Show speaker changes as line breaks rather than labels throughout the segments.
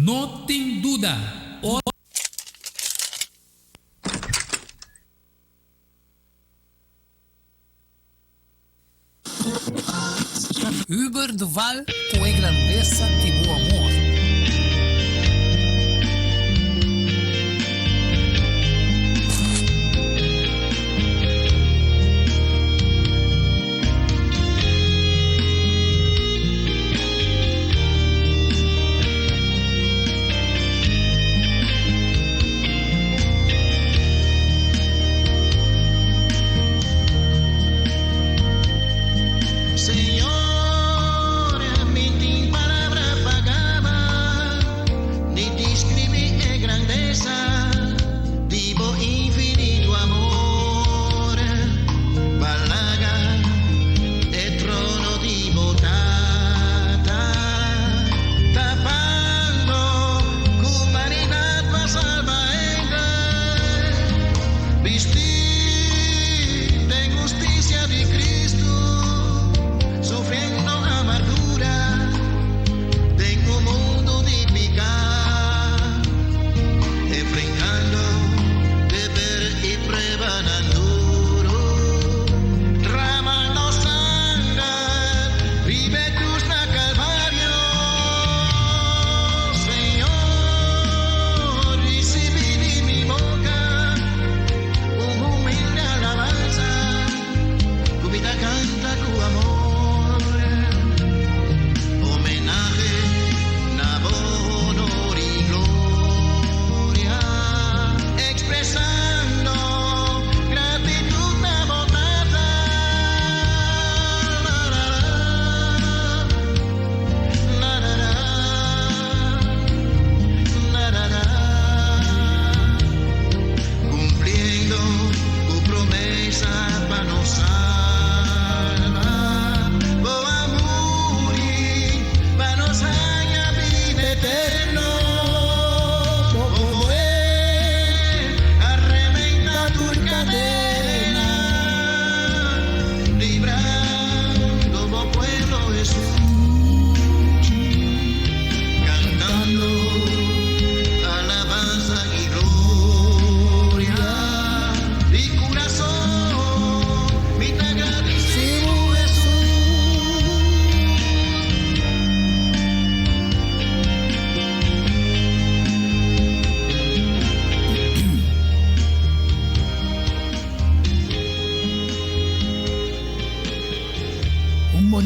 No tem dúvida. Über do val com a grandeza de bom amor.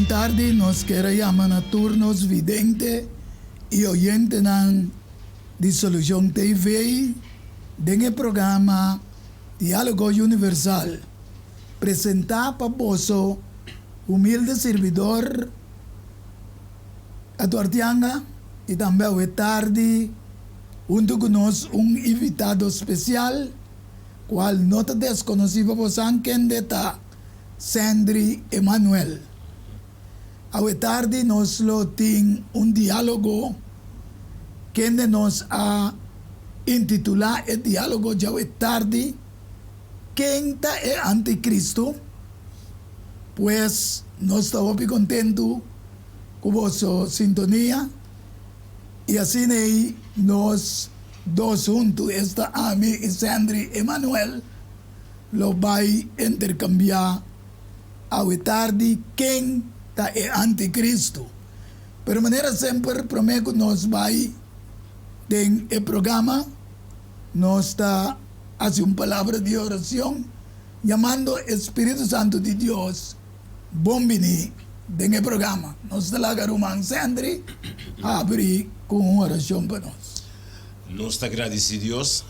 Tarde nos queremos a turnos vidente e oyente nan de Solução TV dentro do programa Diálogo Universal presentar para vosso humilde servidor Eduardianga e também hoje tarde junto conosco invitado especial qual nota desconhecida por quem deta Sandri Emanuel. Hoje tarde nós temos diálogo que nos a intitular o diálogo de hoje tarde quem é anticristo, pues nós estamos muito contentos com vossa sintonia e assim nós dois juntos, esta Ami e Sandri Emanuel, lo vai intercambiar hoje tarde quem é anticristo. Pero maneira sempre prometo que nós vai tem o programa, nós está fazendo palavra de oração, chamando o Espírito Santo de Deus, bom venir tem o programa. Nós está lá Román Sandri abrir com uma oração para nós.
Nós está agradecidos,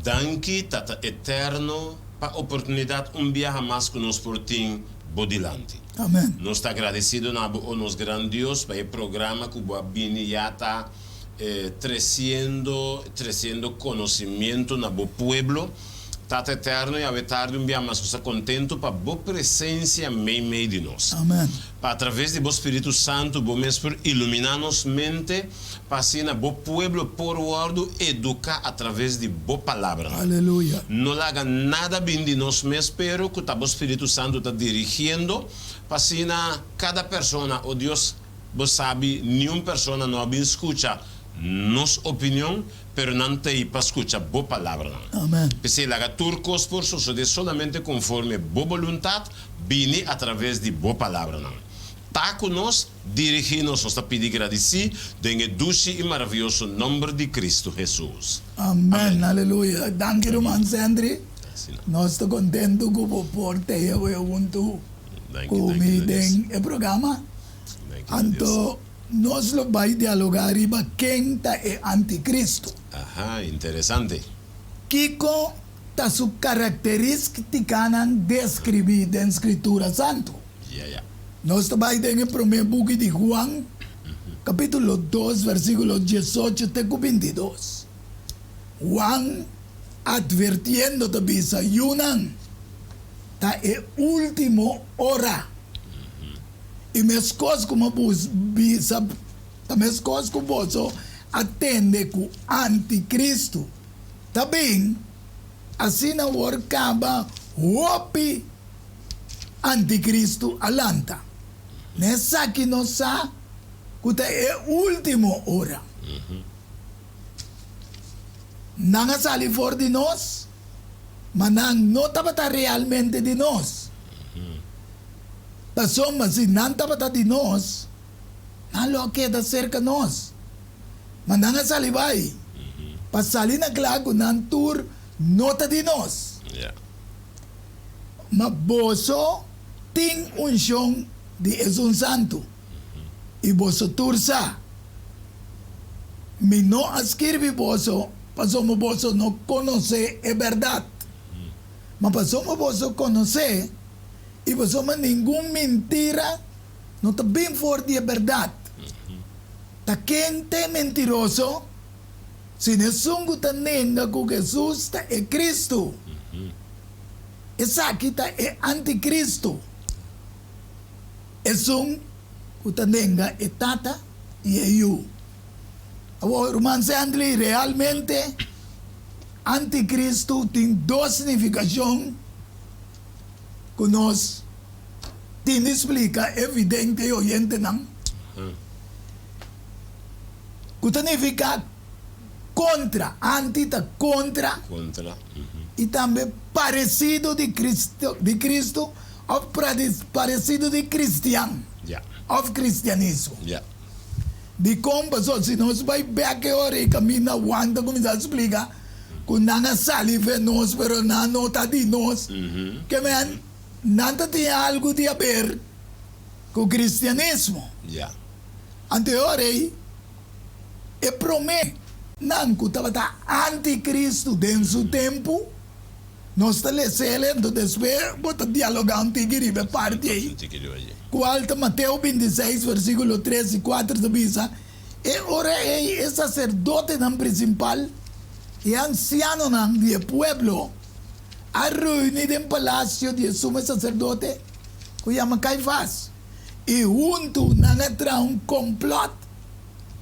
danke tata eterno para a oportunidade dia mais conosco por ti bodilante.
Amém.
Nós está agradecido na nos grandios para o programa que o Bini já está trazendo conhecimento na bo pueblo. Tata eterno e a tarde dia mais contento para boa presença meio de nós.
Amém.
Através de bo Espírito Santo, bo mesmo iluminar nos mente, para assim na bo pueblo por word educar através de bo palavra.
Aleluia.
Não haga nada bem de nós mesmos, pero que o Espírito Santo está dirigindo, para assim cada pessoa, o Deus Você sabe, nenhuma pessoa não escuta nossa opinião, pero não tem para escutar boa palavra.
Amém.
Porque lá turcos por suceder solamente conforme boa vontade, vine através de boa palavra. Tá conosco, dirigir-nos, nós pedimos agradecer, em doce e maravilhoso nome de Cristo Jesus.
Amém. Aleluia. Danke, Roman Sandri.
Assim,
Nós estamos contentes com o porte e o junto com o programa. Então, nós vamos dialogar sobre quem é anticristo.
Ajá, interessante.
Kiko está sua característica describida na Escritura Santo.
Yeah.
Nós estamos no primeiro livro de Juan, capítulo 2, versículo 18 até 22. Juan advirtiendo te bisa yunan ta e último hora. E mes cos como bus bisa ta mes cos como boso atende ku anticristo. Também assim na workaba hopi anticristo alanta. Nessa que não sa kuta e último hora. Nanga sali for de nós, mas não estava realmente de nós. Passou, mas se não estava de nós, não lo queda cerca de nós. Mas nanga sali vai. Pasali na clago, não tur, nota de nós.
Yeah.
Mas boso tem unção de Jesus Santo. E boso tursa. Me não escreve boso, passou mo boso não conhecer é verdade. Mas passou mo boso conhecer e passou mo nenhuma mentira não está bem forte é verdade. Ta quem é mentiroso se não sungo ta nega que Jesus ta é Cristo. Essa aqui ta é anticristo. É que ta nega é tata e é eu. Roman Sandri, realmente, anticristo tem duas significações que nós temos explica evidente e oriente não. Que significa contra, anti tá contra. E também parecido de Cristo ou parecido de cristiano.
Yeah.
Ou cristianismo.
Yeah.
De como se nós vai back hora e caminha wanda como já explica que não saliva nós pero não nota de nós que man nada tem algo de a ver com o cristianismo.
Yeah.
Anterior é promete não que estava anticristo dentro do tempo nós estamos lendo depois bota dialogando e giribe parte aí. Qual Mateus 26, versículo 3 e 4 da Bíblia, e ora é sacerdote não principal e anciano não de pueblo a reunido em palácio de sumo sacerdote que chama Caifás e junto não entra complot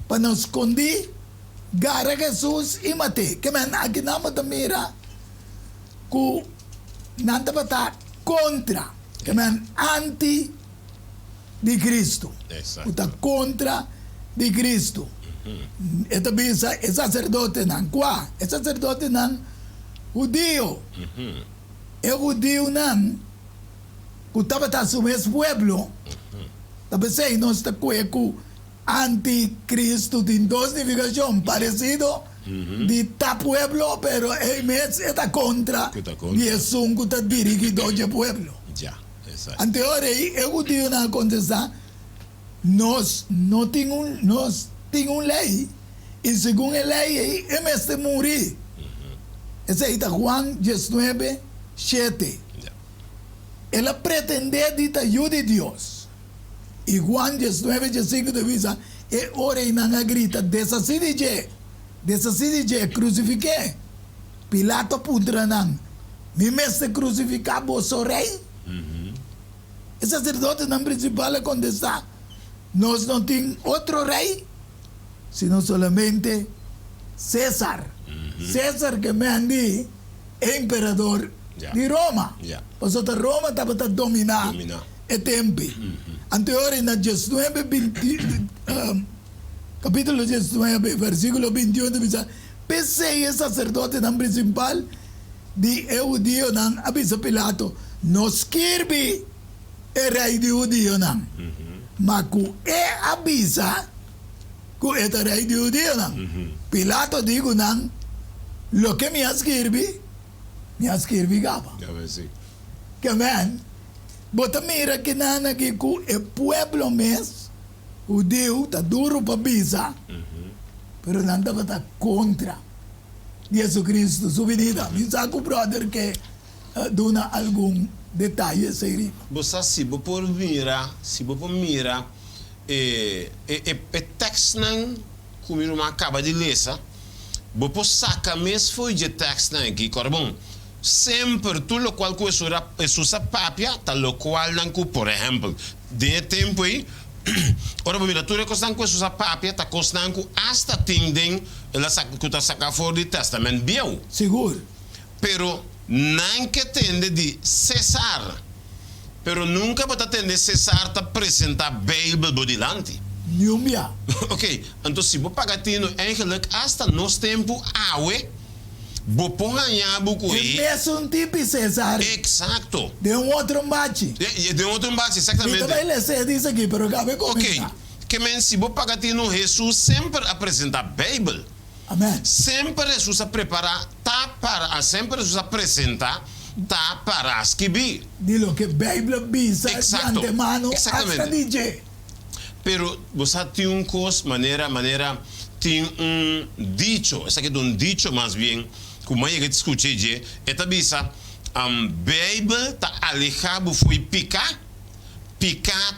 para nos esconder gara Jesus e mate que man aqui não mata mira que não está contra que man anti de Cristo. Está contra de Cristo. Esta bisa é sacerdote não. Qual? É sacerdote não judío. É judío não. Que estava no mesmo pueblo. Talvez aí nós está com anticristo tem duas significações. Parecido de ta pueblo, pero é mesmo está contra. E é um que está dirigido ao pueblo. Anterior é o dia na contestar nós não temos lei e segundo a lei é mesmo morrer. Essa aí está Juan 19, 7. Ela pretende de ajuda de Deus. E Juan 19, 5 diz é hora e não grita desacide crucifiquei. Pilato pudra não. Me mesmo crucificar vosso rei. O sacerdote não principal é contestar. Nós não temos outro rei, senão somente César. César que manda é imperador de Roma. Porque Roma estava a dominar o tempo. Anterior en 19, capítulo 19, versículo 21, dice, pese el sacerdote tan principal de judío nan avisa Pilato, no escribe el rey de judío nan. Ma ku avisa ku el rey de judío nan. Pilato digo nan, lo que me escribe gaba.
Ya ves, sí.
Que man, bota mira que nana que ku el pueblo mes judío está duro para visa, pero nada va estar contra Jesucristo, su venida. Mi saco brother que dona algum detalhe sobre.
Você se você por mira text nan como não acaba de ler, você saca mesmo foi de text nan que corbon. Sempre tudo o qual que sua papia, tal o qual não por exemplo, de tempo aí, ora mira tudo que são com sua papia, tá custando hasta tindem ela saca fora do testamento bio.
Seguro.
Pero não que tende de César. Pero nunca vai atender César tá apresentar a Bíblia por delante.
Númia.
Ok, então se você pagar tino eigenlijk hasta nos tempo awe, você pode ganhar buco
É mesmo tipo César.
Exacto.
De outro bate.
De outro base,
E
exatamente.
também ele se diz aqui, pero cabe
Ok,
comentar.
que men se você pagar tino Jesus sempre apresenta a Bíblia.
Amém.
Sempre Jesus a preparar, sempre Jesus apresenta, tá para escrever.
Dilo que Bíblia visa de
Exacto.
antemano
Exactamente.
hasta DJ.
Pero você tem maneira tem dicho, essa aqui é dicho mais bem, como eu escutei de, esta bisa, Bíblia tá alejado foi picar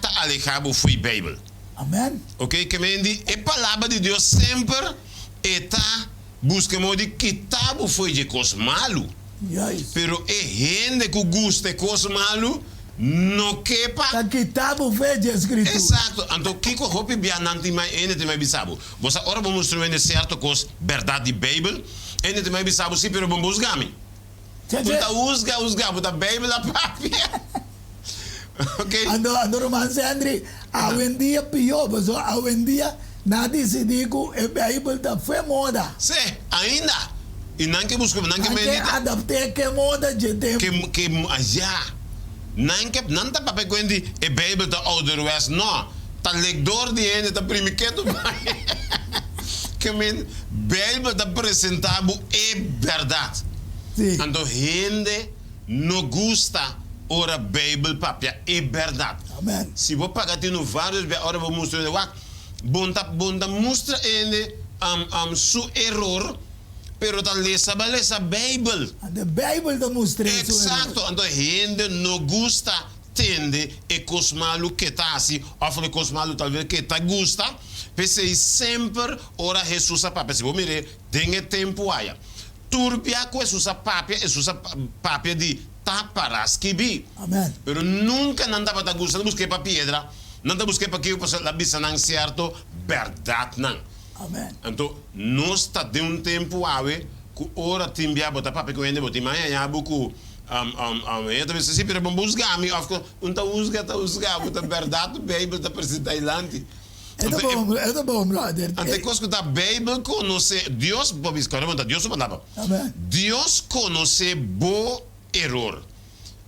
tá alejado foi Bíblia.
Amém.
Ok, que me diz, a palavra de Deus sempre está buscando de quitar foi de coisa malo.
Yes.
Pero é gente que gosta de coisa malo, não quepa.
Tá quitado fé de escritura.
Exato. Então, Kiko hopi bia nanti mai ene te mai bisabo. Você ora vamos mostrar ene certo cos verdade de Bíblia. Ene te mai bisabo sim, pero vamos usgami. Puta usga, puta Bíblia papia. Ok?
Ando romance Andri, hoje em dia pior, mas hoje em dia nada se digo é Bíblia da fé moda.
Se, ainda. E não que busco, não que
Porque
medita.
adaptei que moda de tempo.
Que já. Não tá papel quando é Bíblia da ouderwest, não. Tá leitor de ene, tá primiqueto. Que men, Bíblia tá apresentado é verdade.
Sim.
Então, gente não gosta ora Bíblia papia é verdade.
Amém.
Se você pagar no vários, ora vou mostrar bonta mostra ele su erro, pero tá lesa Bíblia.
A Bíblia da mostra isso.
Exato. Então, gente não gosta tende e cosmalo que tá assim, ou cosmalo talvez que tá gosta, pensei sempre ora Jesus a papia. Se você mirar, tem tempo aí. Turbia com Jesus a papia de tá para escrever.
Amém.
Pero nunca não dava da gosta, não busquei para pedra, não dava busquei para que eu possa lá bisa não certo, verdade não.
Amém.
Então, nós está de tempo aí, que ora timbia bota papel que eu ainda botei, mas aí buco eu também sei pero vamos buscar me of tá usga bota verdade Bíblia tá apresentar ilante.
É bom, brother.
Ante coisa da Bíblia conhece Deus, Bobis, caramba, Deus palavra.
Amém.
Deus conhece bo error.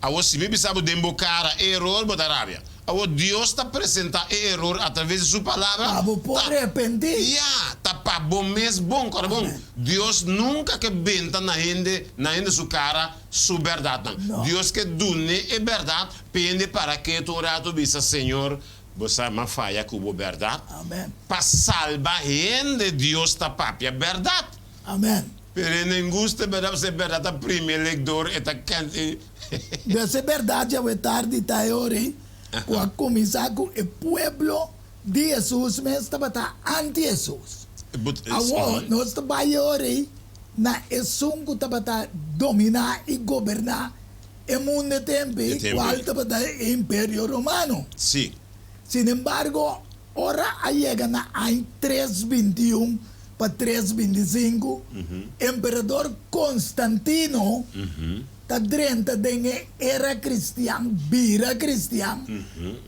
Awo se me sabe dembocar error bota rabia. Awo Deus está apresentando error através de sua palavra.
Ah, vou pode arrepender.
Yeah, tá para bom mesmo bom, cara bom. Deus nunca que benta na gente sua cara sua verdade.
Não.
Deus que dune é verdade, pende para que tu orato bisa Senhor, você ma falha com a verdade.
Amém.
Para salvar gente, Deus tá papia verdade.
Amém.
Pero nem gusta verdade, se verdade a primeiro leitor é tá cante.
Dessa verdade, é tarde, tá aí, quando começar com o pueblo de Jesus, mas estava anti-Jesus. Agora, nós trabalhamos na esungo estava dominar e governar o mundo tempo, qual estava o Império Romano.
Sim.
Sin embargo, ora chega na ano 321 para 325, Imperador Constantino ta drenta dengue era cristiano, vira cristiano,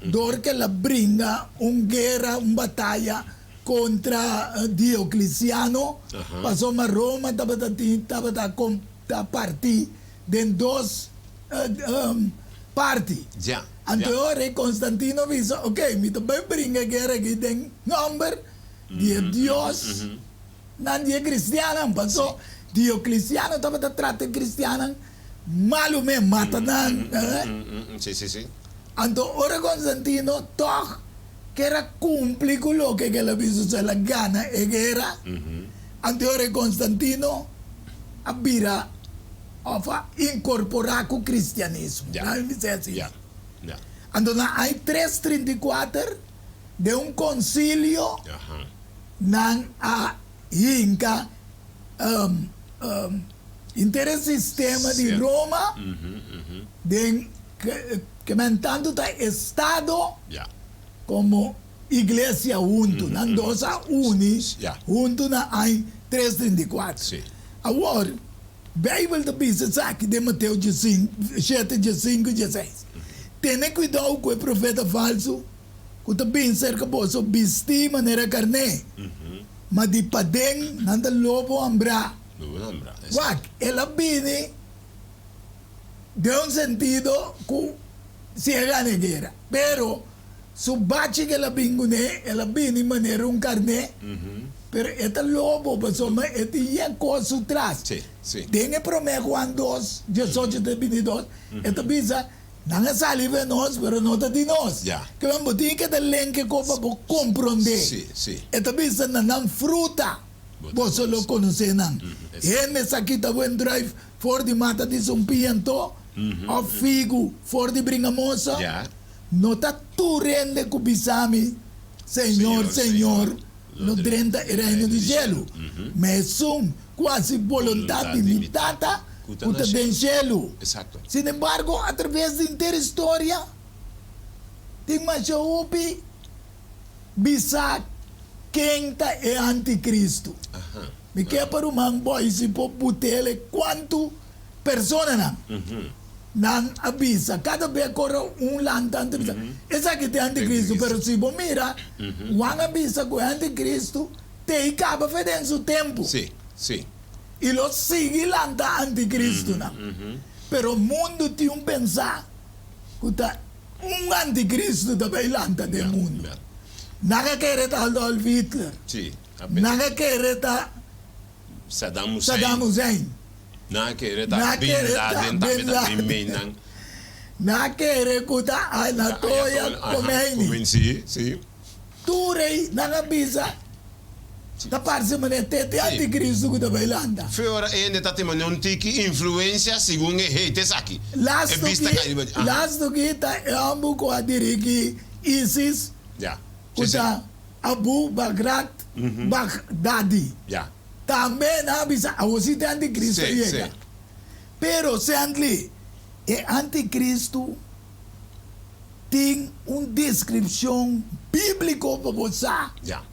door que la brinda guerra, batalha contra Diocleciano, passou a Roma, estava partir de dois partes.
Ya.
Anterior, Constantino disse, ok, me também brinca guerra aqui, tem número de Deus, não de cristiano, passou Diocleciano, estava tratando cristiano, malo mesmo, mata
Sí, sí, sí.
Então, ora Constantino, toch, que era cumprir com o que ele visto se la gana, e que era, anterior Constantino, a vira, a incorporar com o cristianismo.
Ya.
Não me diz assim.
Ya. Ya.
Então, há 334 de concílio
Ajá.
na a Inca, intersistema de
Certo.
Roma, de que tanto está Estado
Ya.
como Igreja junto, na nossa uni,
Yeah.
junto na ai 334.
Sí.
Agora, Bíblia da Bíblia aqui de Mateus 7, 5, 16. Tenha cuidado com o profeta falso, que também cerca posso vestir maneira carne, mas de padeng, nanda lobo ambra.
No nombra.
Wak, ela vine de sentido que se gana guerra. Pero, su bache que ela vingune, ela vine maneira carne, pero esta lobo, pasó, este ya cosa atrás.
Sí, sí.
Tenha promessa quando 18 de 22, esta bisa, não saliva nós, pero não está de nós.
Ya.
Que vamos ter que dar lenque para compreender.
Sí, sí.
Esta bisa não fruta. Você lo conhece não. Ele sakita buen drive for de mata de zumpianto, o figo for de bringamosa.
Ya.
No está tu rende kubisami, Senhor,
Senhor,
no 30 reino de gelo. Mas são quase vontade limitada, kuta den gelo.
Exacto.
Sin embargo, através de inteira história, tem mais upi, bisa quem é anticristo.
Ajá.
Me quer para o boy se pode butele quanto persona não avisa. Cada vez corre lanta avisa. Essa aqui tem anticristo, mas se você mira, o avisa que é anticristo, tem acaba fazendo o tempo.
Sí, sí.
E lo sigue lanta anticristo, não. Pero o mundo tem pensar que tá anticristo também lanta do mundo.
Ya.
Nada quer estar Adolf Hitler.
Sí.
Nada quer estar
Saddam Hussein.
Saddam Hussein.
Na querer
Na
ta bin
querer ta
Laden ta
Bin Laden.
minan.
Nada quer estar Anatolia Khomeini.
Sí, sí.
Turei, nada bisa. Da parte mané tete anticristo que também landa.
Fora ainda tá tendo um tiki influência segundo haters aqui.
Last que tá é ambu com a dirigi ISIS,
Ya.
kuta Abu Baghdad, Baghdadi.
Ya.
Também na bisa awosite anticristo
Sim,
yega.
sim.
Pero sempre é anticristo tem descrição bíblica para você.
Ya.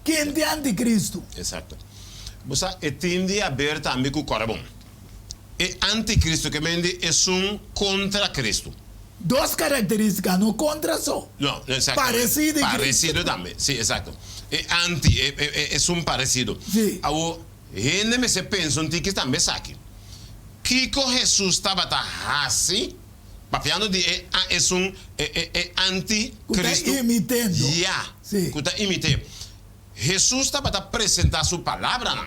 Quem é anticristo?
Exacto. Você tende a ver também com o coração. E anticristo que mende é contra Cristo.
Duas características, não contra só.
No, exacto.
Parecido y
Parecido también, sí, exacto. Anti, es un parecido.
Sí.
Ahora, gente me se pensa un tiki también saque. Kiko Jesús estaba así, papiando de es un anticristo.
Está imitando.
Ya.
Sí.
Que está imitando. Jesús estaba a presentar su palabra, ¿no?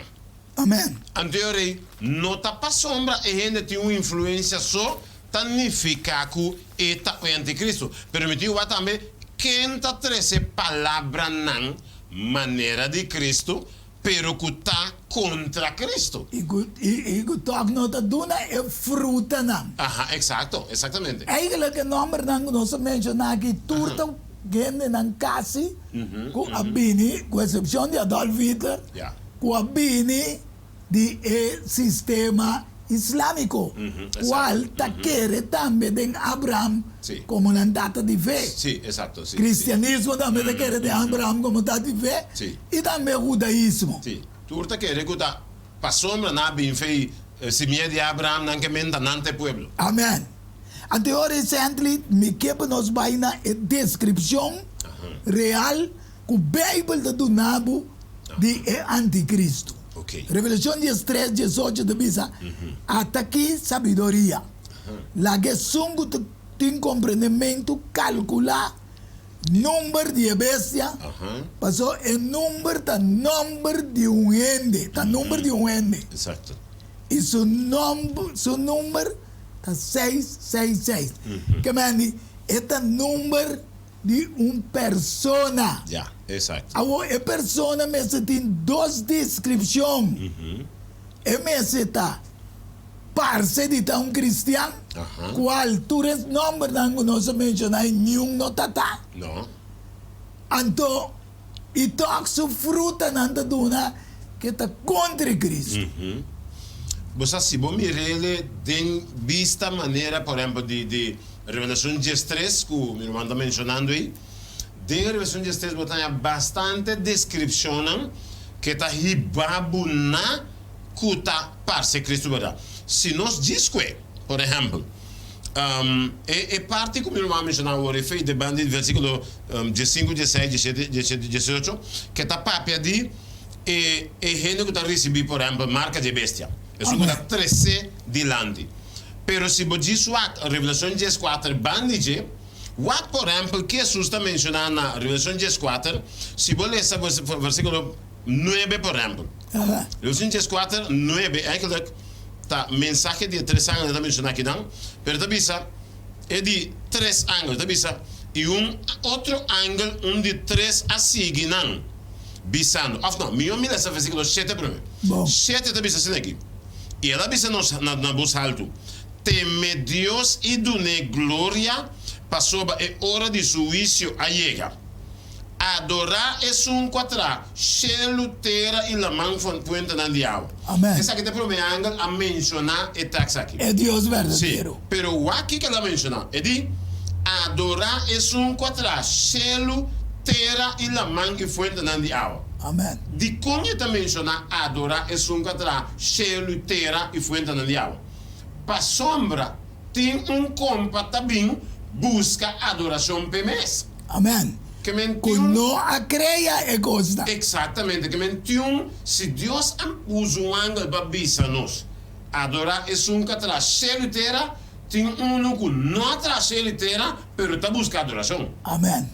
Amém.
Anterior, não está para sombra e gente tem uma influência só, significa que é o anticristo. Permitiu também quem está trazendo palavra na maneira de Cristo, pero que está contra Cristo.
E o toque nota duna é fruta não.
Ajá, exacto, exatamente.
Eigenlijk een nummer dan nós mencionar aqui turta gente não casi com a bini, com exceção de Adolf Hitler,
Yeah.
com a bini de sistema islâmico, qual tá querer também de Abraham
Sí.
como uma data de fé.
Sí, exacto. Sí,
Cristianismo também tá querer de Abraham como data de fé.
Sí.
E também o judaísmo.
sí. Tu urta que recuta para sombra na bem fei semilla de Abraham, não que menta nante pueblo.
Amen. Anterior recently, me quepa nos vaina a descrição real que o Bíblia está donando de anticristo.
Ok.
Revelação 13, 18 de bisa. Até aqui, sabedoria. La que sungo tem compreendimento, calcular número de bestia. Passou em número de um ende. Número de um ende.
Exato.
E seu número está 666. Que mani, é número de uma persona.
Já, exato.
A persona mesmo tem duas descrições. É mesmo está parce de um cristiano, qual tu res número não nós mencionar nenhum notata.
Não.
Então, e toxo fruta nanda duna que está contra Cristo.
Você se bom mirele de vista maneira, por exemplo, de Revelação 13, que o meu irmão está mencionando aí, de Revelação 13 botar bastante descrição que está ribabu na cuta parce Cristo, verdade? Se nós diz que, por exemplo, é parte como o irmão mencionou o refém de bande versículo 15, 16, 17, 18, que está papia de e gente que está recebendo, por exemplo, marca de bestia. Isso que está 13 de lande. Pero se você diz a Revelação 14, bande what, por exemplo, que Jesus está mencionando na Revelação 14, se você ler o versículo 9, por exemplo. Revelação 14, 9, eigenlijk tá mensagem de 3 anos está mencionando aqui não, pero está é de 3 ângulos, está e outro ângulo, de 3 a seguir não, bisando. Não, me lembro esse versículo 7 primeiro. 7 está bisando aqui. E ela bisa na voz alto. Teme Deus e dune glória, passou a hora de seu juízo a chegar. Adorar é quadra, cheio terra e la mão fuente na diabo.
Amém.
Essa aqui tem problema a mencionar e taxa aqui.
É Deus verdadeiro.
Sim, pero o aqui que ela menciona é de adorar é quadra, cheio terra e la mão e fuente na diabo.
Amém.
De como está mencionar adorar é quadra, cheio terra e fuente na diabo. Para sombra tem compa também busca adoração PMS.
Amém.
Que
não a creia é coisa.
Exatamente, que mentium, se Deus usa ângulo para bisa-nos, adorar é que cheio terra, tem que não traz cheio terra, mas está buscando adoração.
Amém.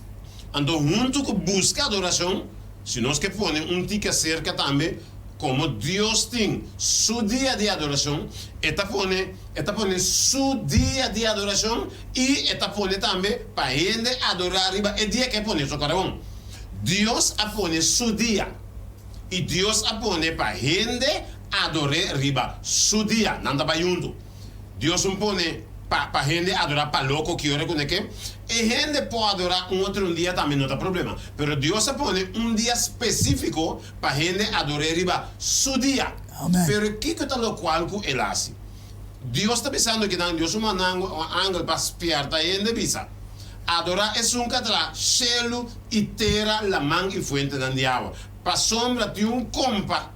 Então, junto com busca adoração, se nós que põe tique cerca também, como Deus tem seu dia de adoração, está põe seu dia de adoração e está põe também para gente adorar riba é dia que põe só cara bom. Deus põe seu dia e Deus põe para gente adorar riba seu dia, não dá para junto. Deus põe para gente adorar para louco que ora com que e gente pode adorar outro dia também não tem problema. Pero Deus põe dia específico para gente adorar riba seu dia.
Amém.
Pero o que está lo qual que ele faz? Deus está pensando que Deus uma ângulo para espiar a gente bisa. Adorar é cadra cielo e terra la mão e fuente da diabo. Para sombra de compa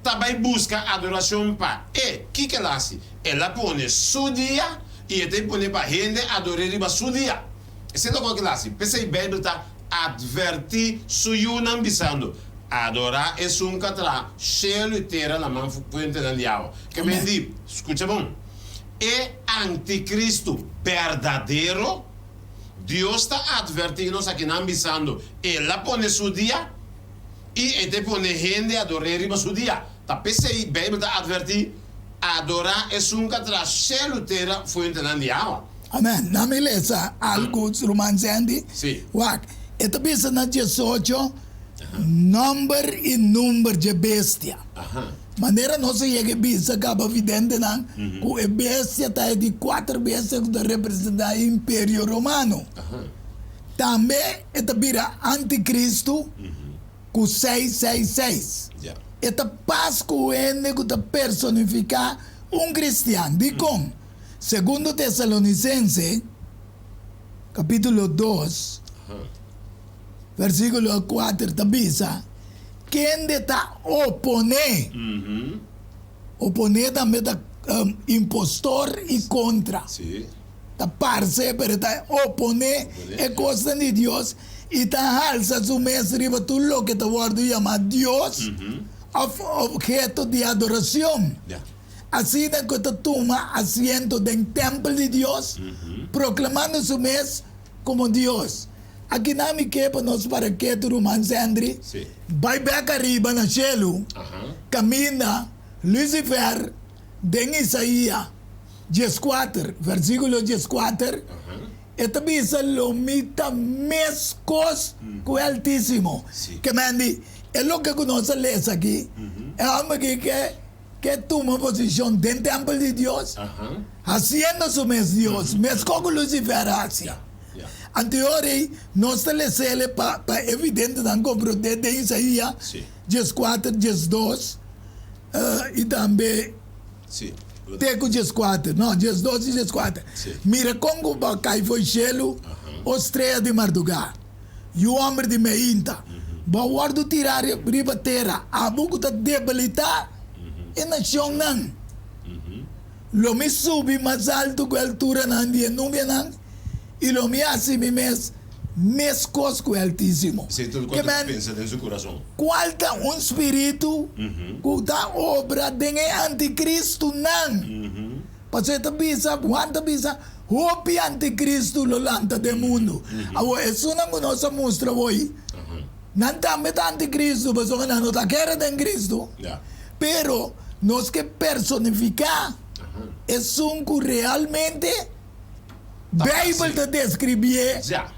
também busca adoração para que ela faz? Ela põe seu dia e ele põe para gente adorar riba seu dia. Esse é o que ela faz. Pensa em Bíblia está advertir seu não bisando. Adorar é cadra cielo e terra la mão fuente da diabo. Que me diz, escuta bom. É anticristo verdadeiro. Deus está advertindo aqui não bisando. Ela põe seu dia e ele põe gente adorar riba seu dia. Tá pensei, a Bíblia está advertir, adorar é cadra cielo e terra fuente da diabo.
Amém. Na beleza, algo romanceante.
Sim.
Wak, ito bisa na 18, number e número de bestia. Maneira não se chega bisa, acaba evidente não, que a bestia está de 4 bestias que representa o Império Romano. Também ito vira anticristo, com 666. Ito Páscoa é que personifica cristiano. De como? Segundo Tessalonicense, capítulo 2, versículo 4, tabisa, quem está opone oponer também da impostor e contra.
Sim.
Da parce, pero ta oponer é coisa de Deus e ta alça su mestre riba tudo lo que ta guardo chama Deus objeto de adoração.
Yeah.
Assim é que ta toma asiento do templo de Deus, proclamando su mes como Deus. Aqui na me quepa nós para que tu romance Andri,
Sim.
vai back arriba na cielo, camina Lucifer, den Isaías 14, versículo 14, esta bisa lo mita mescos com o Altíssimo.
Sim.
Que mandi, é lo que nós lemos aqui, é algo que toma posição dentro do templo de Deus, haciendo su mes Dios, mes como Lucifer hace.
Yeah.
Anteriori, nós telecele para evidente não compreender de Isaías,
Sim.
14, 2, e também
Sim.
Teco 14, não, 12 e 14.
Sim.
Mira como cai foi cielo, estreia de madrugada, e o homem de meinta, vai guardo tirar riba terra, a buco da debilitar, e nação não. Lo me subi mais alto que a altura não dia nuvem não, e lo me hace mi mes cos com o Altíssimo.
Sei tudo
Que
quanto
man,
pensa dentro do coração.
qual tá espírito que tá obra de anticristo não. Parce ta bisa, quanta bisa, hopi anticristo lo lanta de mundo. Awo isso não nós mostra hoje. Não tá meta anticristo, mas não tá querendo de Cristo.
Yeah.
Pero nós que personificar é um que realmente Bíblia te descreve
Já.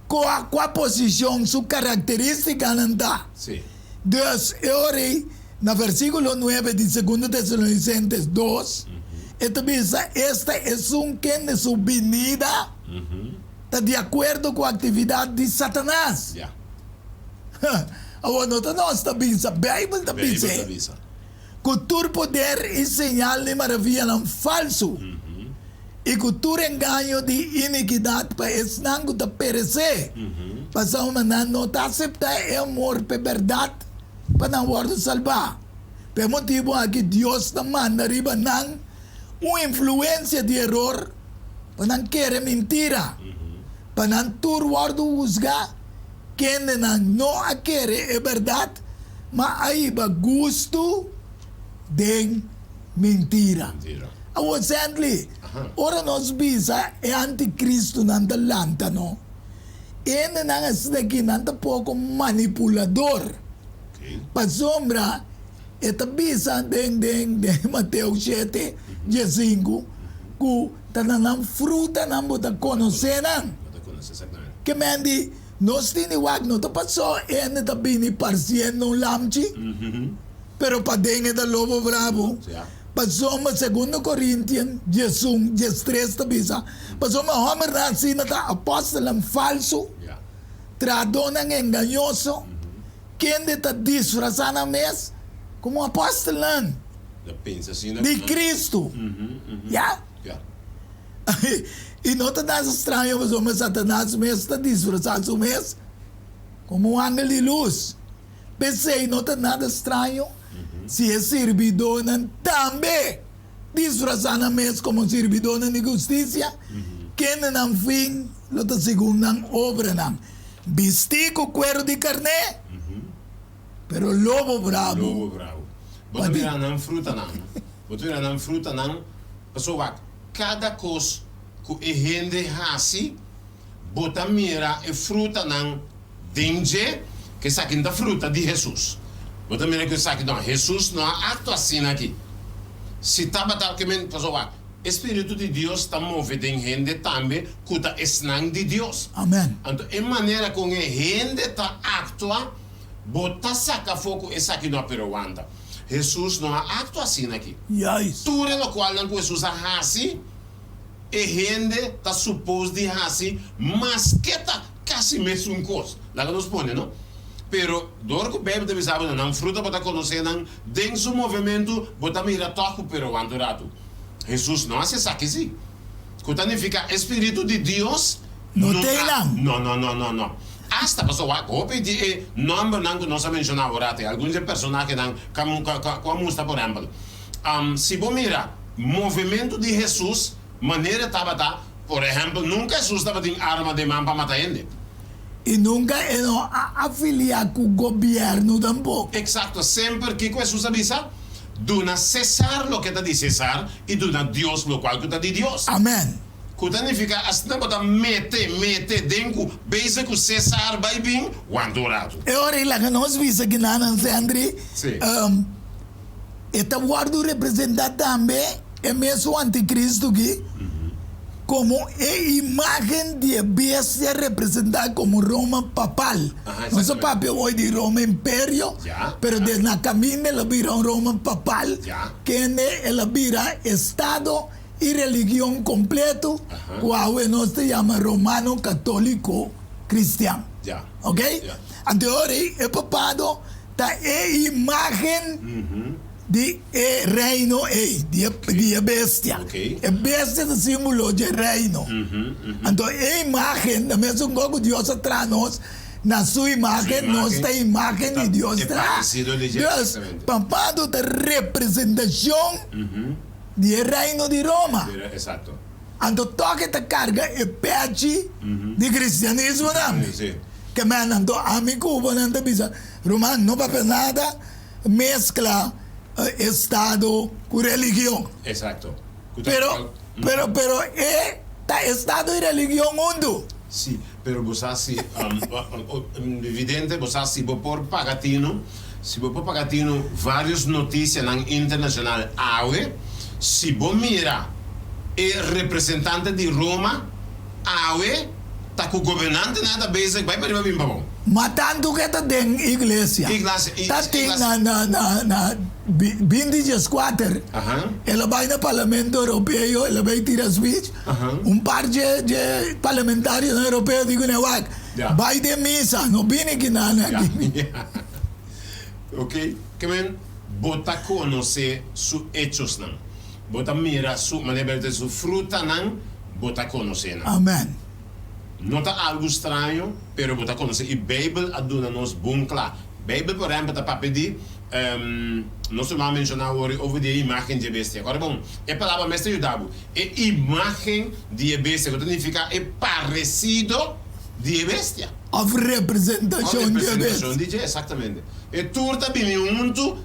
qual a posição, sua característica não está.
Sim.
Deus, eu orei no versículo 9 de 2 Tessalonicenses 2, esta é que de sua venida está de acordo com a atividade de Satanás.
Já.
Agora, nós está bisa, Bíblia está bisa.
Avisa.
Cultura poder e señal de maravilha não falso. E cultura engano de iniquidade para esse não está perecer. Para uma não está aceitar é amor para verdade para não guardar salvar. Pelo motivo aqui Deus está manda riba não uma influência de erro para não querer mentira. Para não tur guarda usgar quem não a querer é verdade, mas aí ba gosto de mentira.
Mentira.
Awo sadly, ora nós bisa é anticristo nanda lanta no. Ele não é daqui nanda pouco manipulador.
Okay.
Pa sombra, esta bisa de Mateus 7, 15, que tananang fruta não bota conhecer não.
Não conhece exatamente.
Que mendi, nós tiniwag no, tapasó, ele tá bini parsien no lamchi, pero pa dengue da lobo bravo.
Yeah.
Passou uma 2 Coríntios 13 da bisa. Passou uma homem assim na apóstolo falso,
Yeah.
tradona enganoso, quem está disfrazando mes como apóstolo
Da pensa assim, né?
de Cristo. Já?
Yeah.
E não está estranho, mas Satanás mesmo está disfrazado mes como um ángel de luz. Pensei, não está nada estranho. Se é servidor também disfrazando mesmo como servidor de justiça, quem não fim, lota segundo não obra não. Vestir com cuero de carne, pero lobo bravo.
Lobo bravo. Boto virar não fruta não. Boto virar não fruta não. Pessoal, cada coisa que a gente hace, bota mira e fruta não dengue que saque da fruta de Jesus. Bota mira que saque não. Jesus não há acto assim aqui. Se está batendo que men pessoal, Espírito de Deus está movendo em gente também que está esnang de Deus.
Amém.
Então, em maneira com a gente está atua, bota saca fogo e saque não peruanda. Jesus não há acto assim aqui.
Yes.
Tudo no qual não Jesus a assim, e gente está suposto de assim, mas que está quase mesmo coisa. Lá que nos põe, não? Pero, dor que bebe deve saber, não fruta bota conhecer, não, dentro do movimento, bota mira toco peruanda rato. Jesus não hace saque assim. Que significa Espírito de Deus.
Não tem não.
Não. Hasta passou a cópia de nome não que nós mencionamos agora. Alguns personagens não, como está por exemplo. se você mira movimento de Jesus, maneira estava, por exemplo, nunca Jesus estava com arma de mão para matar gente.
E nunca é afiliar com o governo tampouco.
Exato, sempre que Jesus avisa, duna cessar lo que está de cessar e duna Deus lo qual que está de Deus.
Amém.
Que significa, assim não pode mete dentro, beijo que cessar vai bem, o andorado.
É hora lá que nós vimos aqui na André,
Sim.
esta guarda representa também é mesmo o anticristo aqui, como é imagem de bestia representada como Roma papal. Nosso papel hoje de Roma Império, pero desde na caminho ela vira Roma papal, que ela vira Estado e religião completo, qual nós se chama Romano Católico Cristiano. Ok? Então, é papado, tá é imagem de reino de bestia. A bestia é símbolo de reino. Então, a imagem, da mesma coisa que Deus traz nós, na sua imagem, nós temos a imagem de Deus traz. Deus, papado da representação do reino de Roma.
Exato.
Então, toca esta carga é parte de cristianismo também. Que me então, amigo, não bisa, Romano não vai fazer nada, mescla Estado com religião.
Exato.
Pero é Estado e religião mundo.
Sim, pero você se evidente, você se por pagatino, várias notícias na internacional awe, se você mira o representante de Roma, awe, tá com o governante nada basic, vai para bem bom.
Matando que está dentro da igreja. Tá tem na 24, ela vai no Parlamento Europeu, ela vai tirar speech, par de parlamentares europeus digam, vai de missa, não vem aqui nada.
Ok? Que men, bota conhecer seus hechos não. Bota mira su maneira de sua fruta não, bota conhecer não.
Amém.
Não está algo estranho, pero bota conhecer. E a Bíblia aduna nos bom claro. A Bíblia, por exemplo, está para pedir, nós vamos mencionar over de imagem de bestia. Agora, bom, a palavra mestre ajudava. É imagem de bestia, que significa é parecido de bestia.
A representação de bestia.
Exatamente. E tudo está bem junto,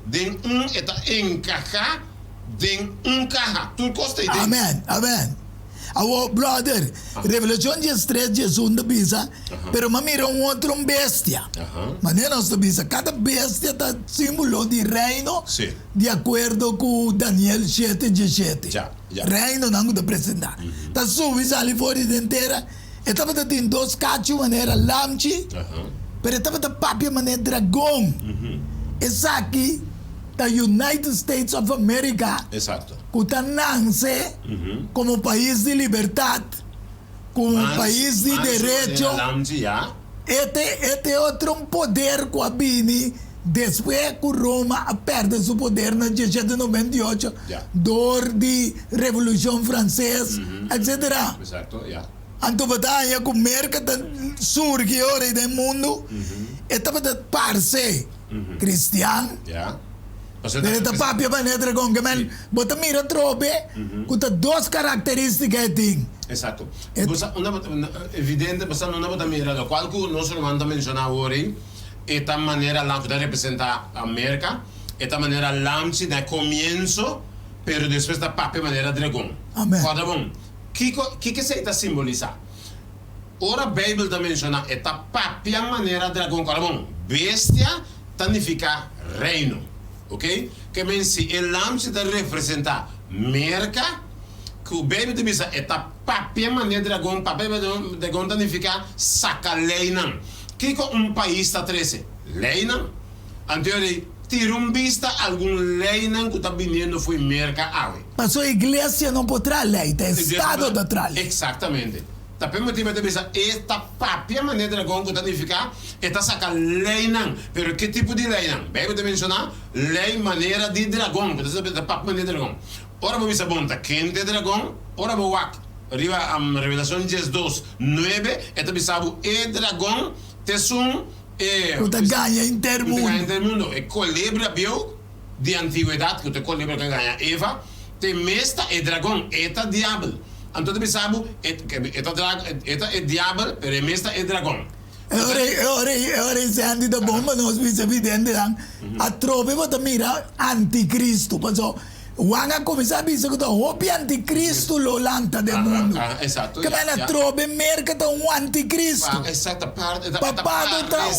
está encaixado em caja. Tudo gosta de.
Amém, amém. Our brother, Revelação 13, Jesus da bisa, pero mamira outro bestia. Maneira nós da bisa, cada bestia está símbolo de reino, de acordo com Daniel 7:17. Reino não da apresentar. Tá subindo ali fora inteira, estava tendo dois cachos maneira lamchi, pero estava da papia maneira dragão. Essa aqui da United States of America.
Exato.
Que nasce como país de liberdade, como país de direito. Este é outro poder que vem depois que Roma perde seu poder na 1798, dor de Revolução Francesa, etc.
Exato,
Então, batalha com a América surge hoje no mundo, estava de parce cristiano. Pero papi maneira com que men, bota mira trobe, com duas características tem.
Exato. Evidente, você não bota mira, do qual que nós vamos mencionar hoje, esta maneira lá que representa a América, esta maneira lá no começo, pero depois da papi maneira dragão.
Amém.
Agora bom, que se está simbolizar? Ora a Bíblia está menciona esta papi maneira dragão, agora bom, bestia significa reino. Ok? Que men se el lamp se representa merca, que o bebê de bisa eta papel maneira dragão, papel dragão significa saca leina. Que com país está 13? Leina. Anterior tira vista algum leina que está vindo foi merca ave.
Mas a igreja não pode trazer leite, é Estado da trás.
Exatamente. Tapi motivo de pensar esta papia maneira dragão que significa esta saca lei não, pero que tipo de lei não? Bem de mencionar lei maneira de dragão, que esta papia maneira de dragão. Ora vamos ver bonta quem de dragão, ora vou wak. Arriba a Revelação 10:9, esta bisabo e dragão tesum
que ganha intermundo.
E colebra viu de antiguidade, que te con livro que ganha Eva, te mesta é dragão, eta diabo. Então te sabe, eta é diabo, pero mesta é dragão.
Ora, Sandy da bomba nós vimos evidente lang. A trope bota mira anticristo, paso. Wanga começar a dizer que o anticristo lo lanta do mundo.
Exato.
Que na trope merca tá anticristo.
Exato,
Papado tá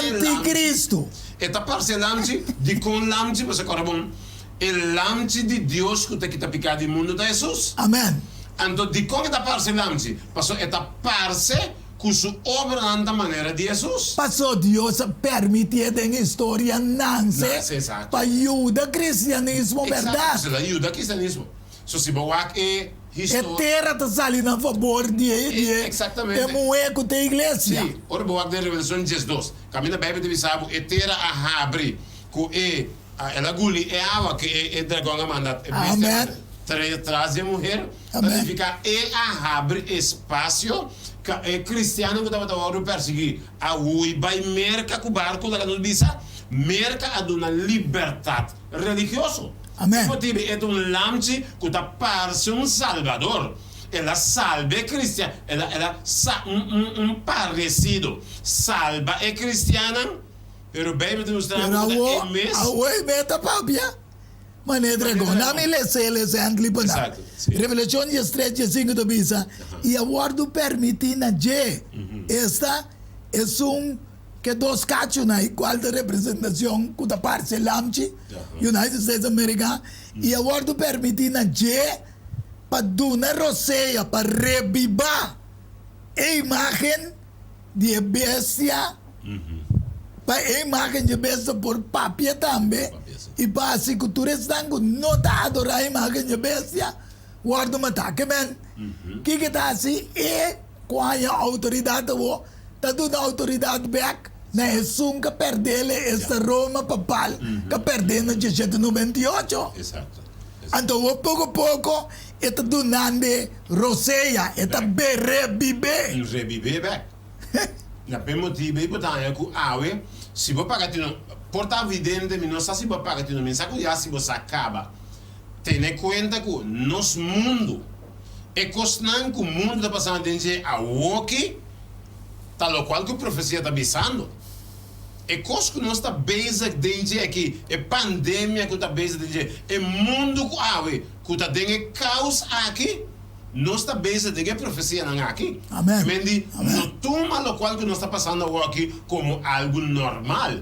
anticristo.
Eta parte lamci di con lamci, você agora bom. El lamci de Deus que está picado do mundo de Jesus.
Amen.
Então de com eta parte lamci, passou eta parte com sua obra da maneira de Jesus.
Passou Deus a permitir a história nasce para ajudar o cristianismo, verdade?
Para ajudar o cristianismo. Se você
a terra está saindo a favor de
exatamente.
moer com a igreja.
Sim, ora boa de Revelação 12. Caminha a Bíblia diz sabe, a terra a abre, com ela guli é água que é dragão a mandar.
Amen.
Traz a mulher, significa a abre espaço que cristiano que estava perseguir. A vai merca com o barco da notícia, merca a uma liberdade religiosa.
Amen.
É lamci que está parece salvador. Ela salva cristiano, ela parecido. Salva é cristiana, pero bem demonstrado que é mesmo.
A oi meta papia. Mané dragão, na me lese antli pana. Revelação 13:5 do bisa. E a word permite na J. Esta é que dos cachos na igual de representação que da parte lamci United States America e a word permite na J para duna roseia para revivar a imagem de bestia para a imagem de bestia por papia também e para as culturas estão não tá adorar a imagem de bestia word mata que men que está assim é com a autoridade o tá dando autoridade back na Jesus que perdeu esta Roma papal que perdeu no 1798.
Exato.
Então, pouco a pouco, está donando roseia, está reviver.
Reviver back. Na motivo e botar com awe, se você pagar tino, porta evidente, não sei se você pagar tino, mas sabe já se você acaba. Tenha conta que nosso mundo é constante que o mundo está passando dentro a walkie, tal qual que a profecia está avisando. É coisa que nós está basic dentro aqui, é pandemia que está basic dentro, é mundo que está dentro caos aqui, nós está basic dentro profecia não aqui.
Amém.
Não toma o qual que nós está passando aqui como algo normal.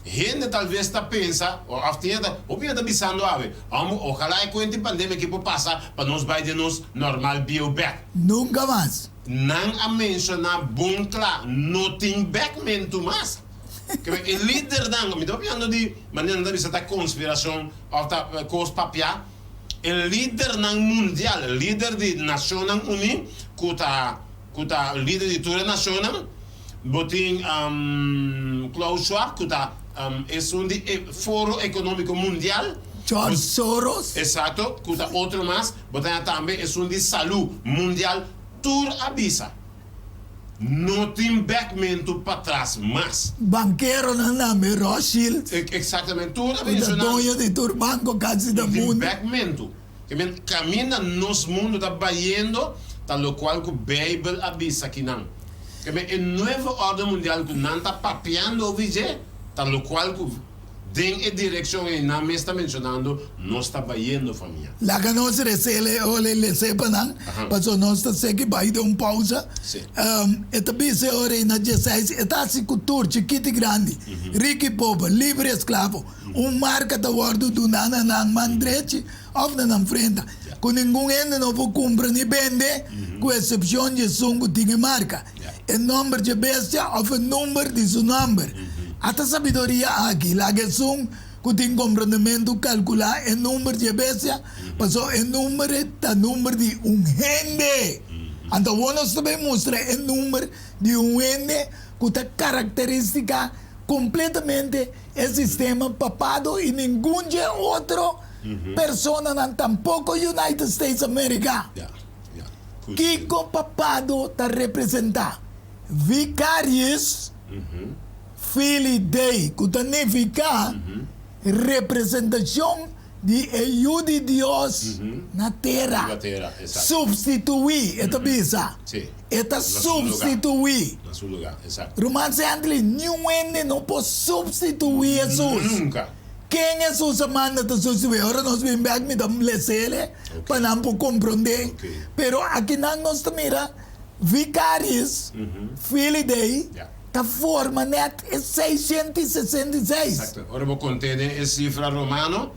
Gente talvez está pensa, ou está pensando ojalá que a pandemia que pode passar para nós vai de nós normal bioback.
Nunca mais.
Não a mencionar bom claro, nothing back mento mais. O líder dango, me estou falando de maneira de visitar conspiração, ou tá coisa papia. O líder mundial, o líder de Nações Unidas, que tá líder de toda a nação, botin Klaus Schwab, que tá é Foro Econômico Mundial.
George Soros.
Exato, que tá outro mais, botin também é de saúde mundial, tur avisa. Não tem backmento para trás, mas...
Banqueiro na nome Rothschild.
Exatamente, tudo a
mencionar. O dono de turbanco quase do mundo.
Backmento. Camina nosso mundo está baiando, tal qual que a Bíblia avisa que não. A nova ordem mundial que não está papeando o vigé, tal qual que tem a direção que não me está mencionando, não está baiando família.
Lá que nós recebemos, passou nós está aqui vai dar pausa. Esta vez é hora na 16, está assim cultura chiquita e grande, rico e pobre, livre e escravo, marca da ordem do nana mandrete, ou na frente. Com nenhum ende não vou comprar nem vender, com exceção de som que tinha marca. O número de bestia ou o número de seu número. Até sabedoria aqui, lá que são que tem compreendimento calcular o número de bestia, passou o número de gente. Então, nós também mostramos o número de gente que tem característica completamente o sistema papado e nenhum outro persona, tampouco United States America. Que o papado está representando vicarious Filho Dei, que significa representação de eu de Deus na terra.
Na terra, exato.
Substituir, esta bisa.
Sim.
Esta
Na seu
substituir.
No seu lugar, exato.
Romanos Antley, nenhum não pode substituir Jesus.
Nunca.
Quem Jesus manda te substituir? Agora nós vamos ver me damos lecele para não compreender.
Ok.
Pero aqui nós mira vicários, filho dele,
Yeah.
da forma net é 666.
Exacto. Ora vou conter a cifra romano,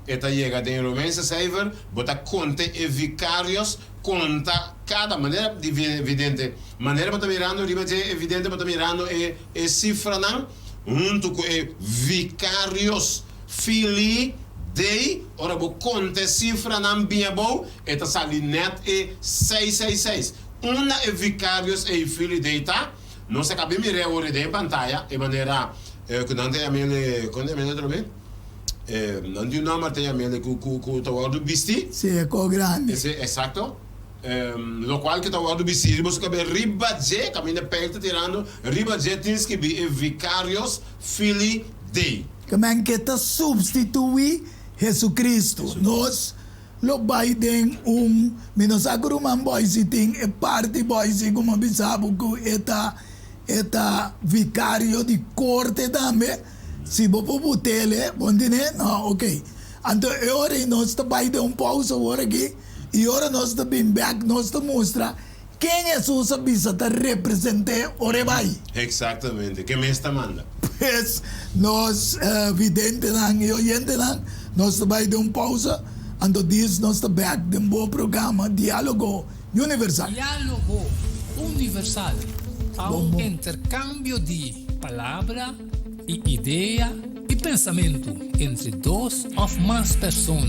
eta chega em Romense 7, bota conte e vicários, conta cada maneira evidente. Maneira bota mirando, riba é evidente bota mirando e cifra não, junto com e vicários, fili dei, ora vou conte cifra não bem bom, eta sali net e 666. Una e vicários e fili dei tá? Não se acaba de mirar o em pantalla, de maneira que não tem a minha, quando é minha também, não tem nome tem a minha que o tawar do bisti,
Sim, é grande.
esse exato, lo qual que o tawar do bisti, você cabe riba je, caminha perto tirando, riba je tens que be vicários fili dei.
Como é que está substituir Jesus Cristo? Nós lo Biden menos agora boy sitting e parte boy si como bisabo que eta vicário de corte também se vou pro tele bondine não ok então agora nós está Biden pausa agora aqui e agora nós está bem back nós está mostra quem é sua bisa tá represente ore vai
Exatamente, que me está manda.
pues nós vidente não e oyente não nós está Biden pausa. Ando diz nós está back de bom programa Diálogo Universal.
Diálogo universal. Há um intercâmbio de palavra e ideia e pensamento entre duas ou mais pessoas.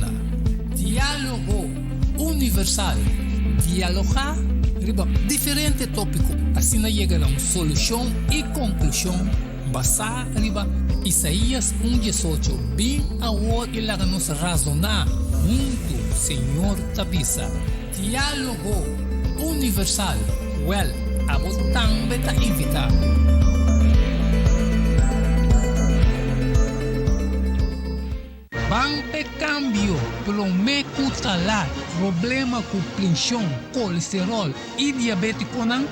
Diálogo universal. Dialogar riba diferente tópico. Assim chega a uma solução e conclusão. Basar riba Isaías 1:18. Bem ao e lá nos razonar. Junto, Senhor Tabisa. Diálogo universal. Well, a botão beta invita. Banpe cambio, promeco talar, problema com pressão, colesterol e diabetes conan,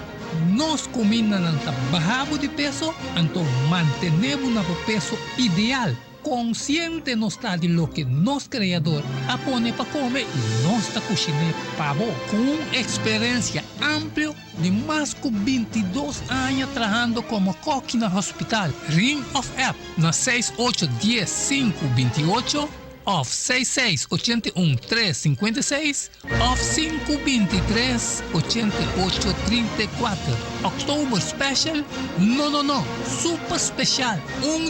nós combinamos bajamos de peso, então mantenemos no peso ideal. Consciente no está de lo que nos criador a pone para comer y nos está cocinando pavo con una experiencia amplia de más de 22 años trabajando como coach en el hospital. Ring of App na 6810-528 of 6681-356 of 523-8834. October Special? No. Super Special.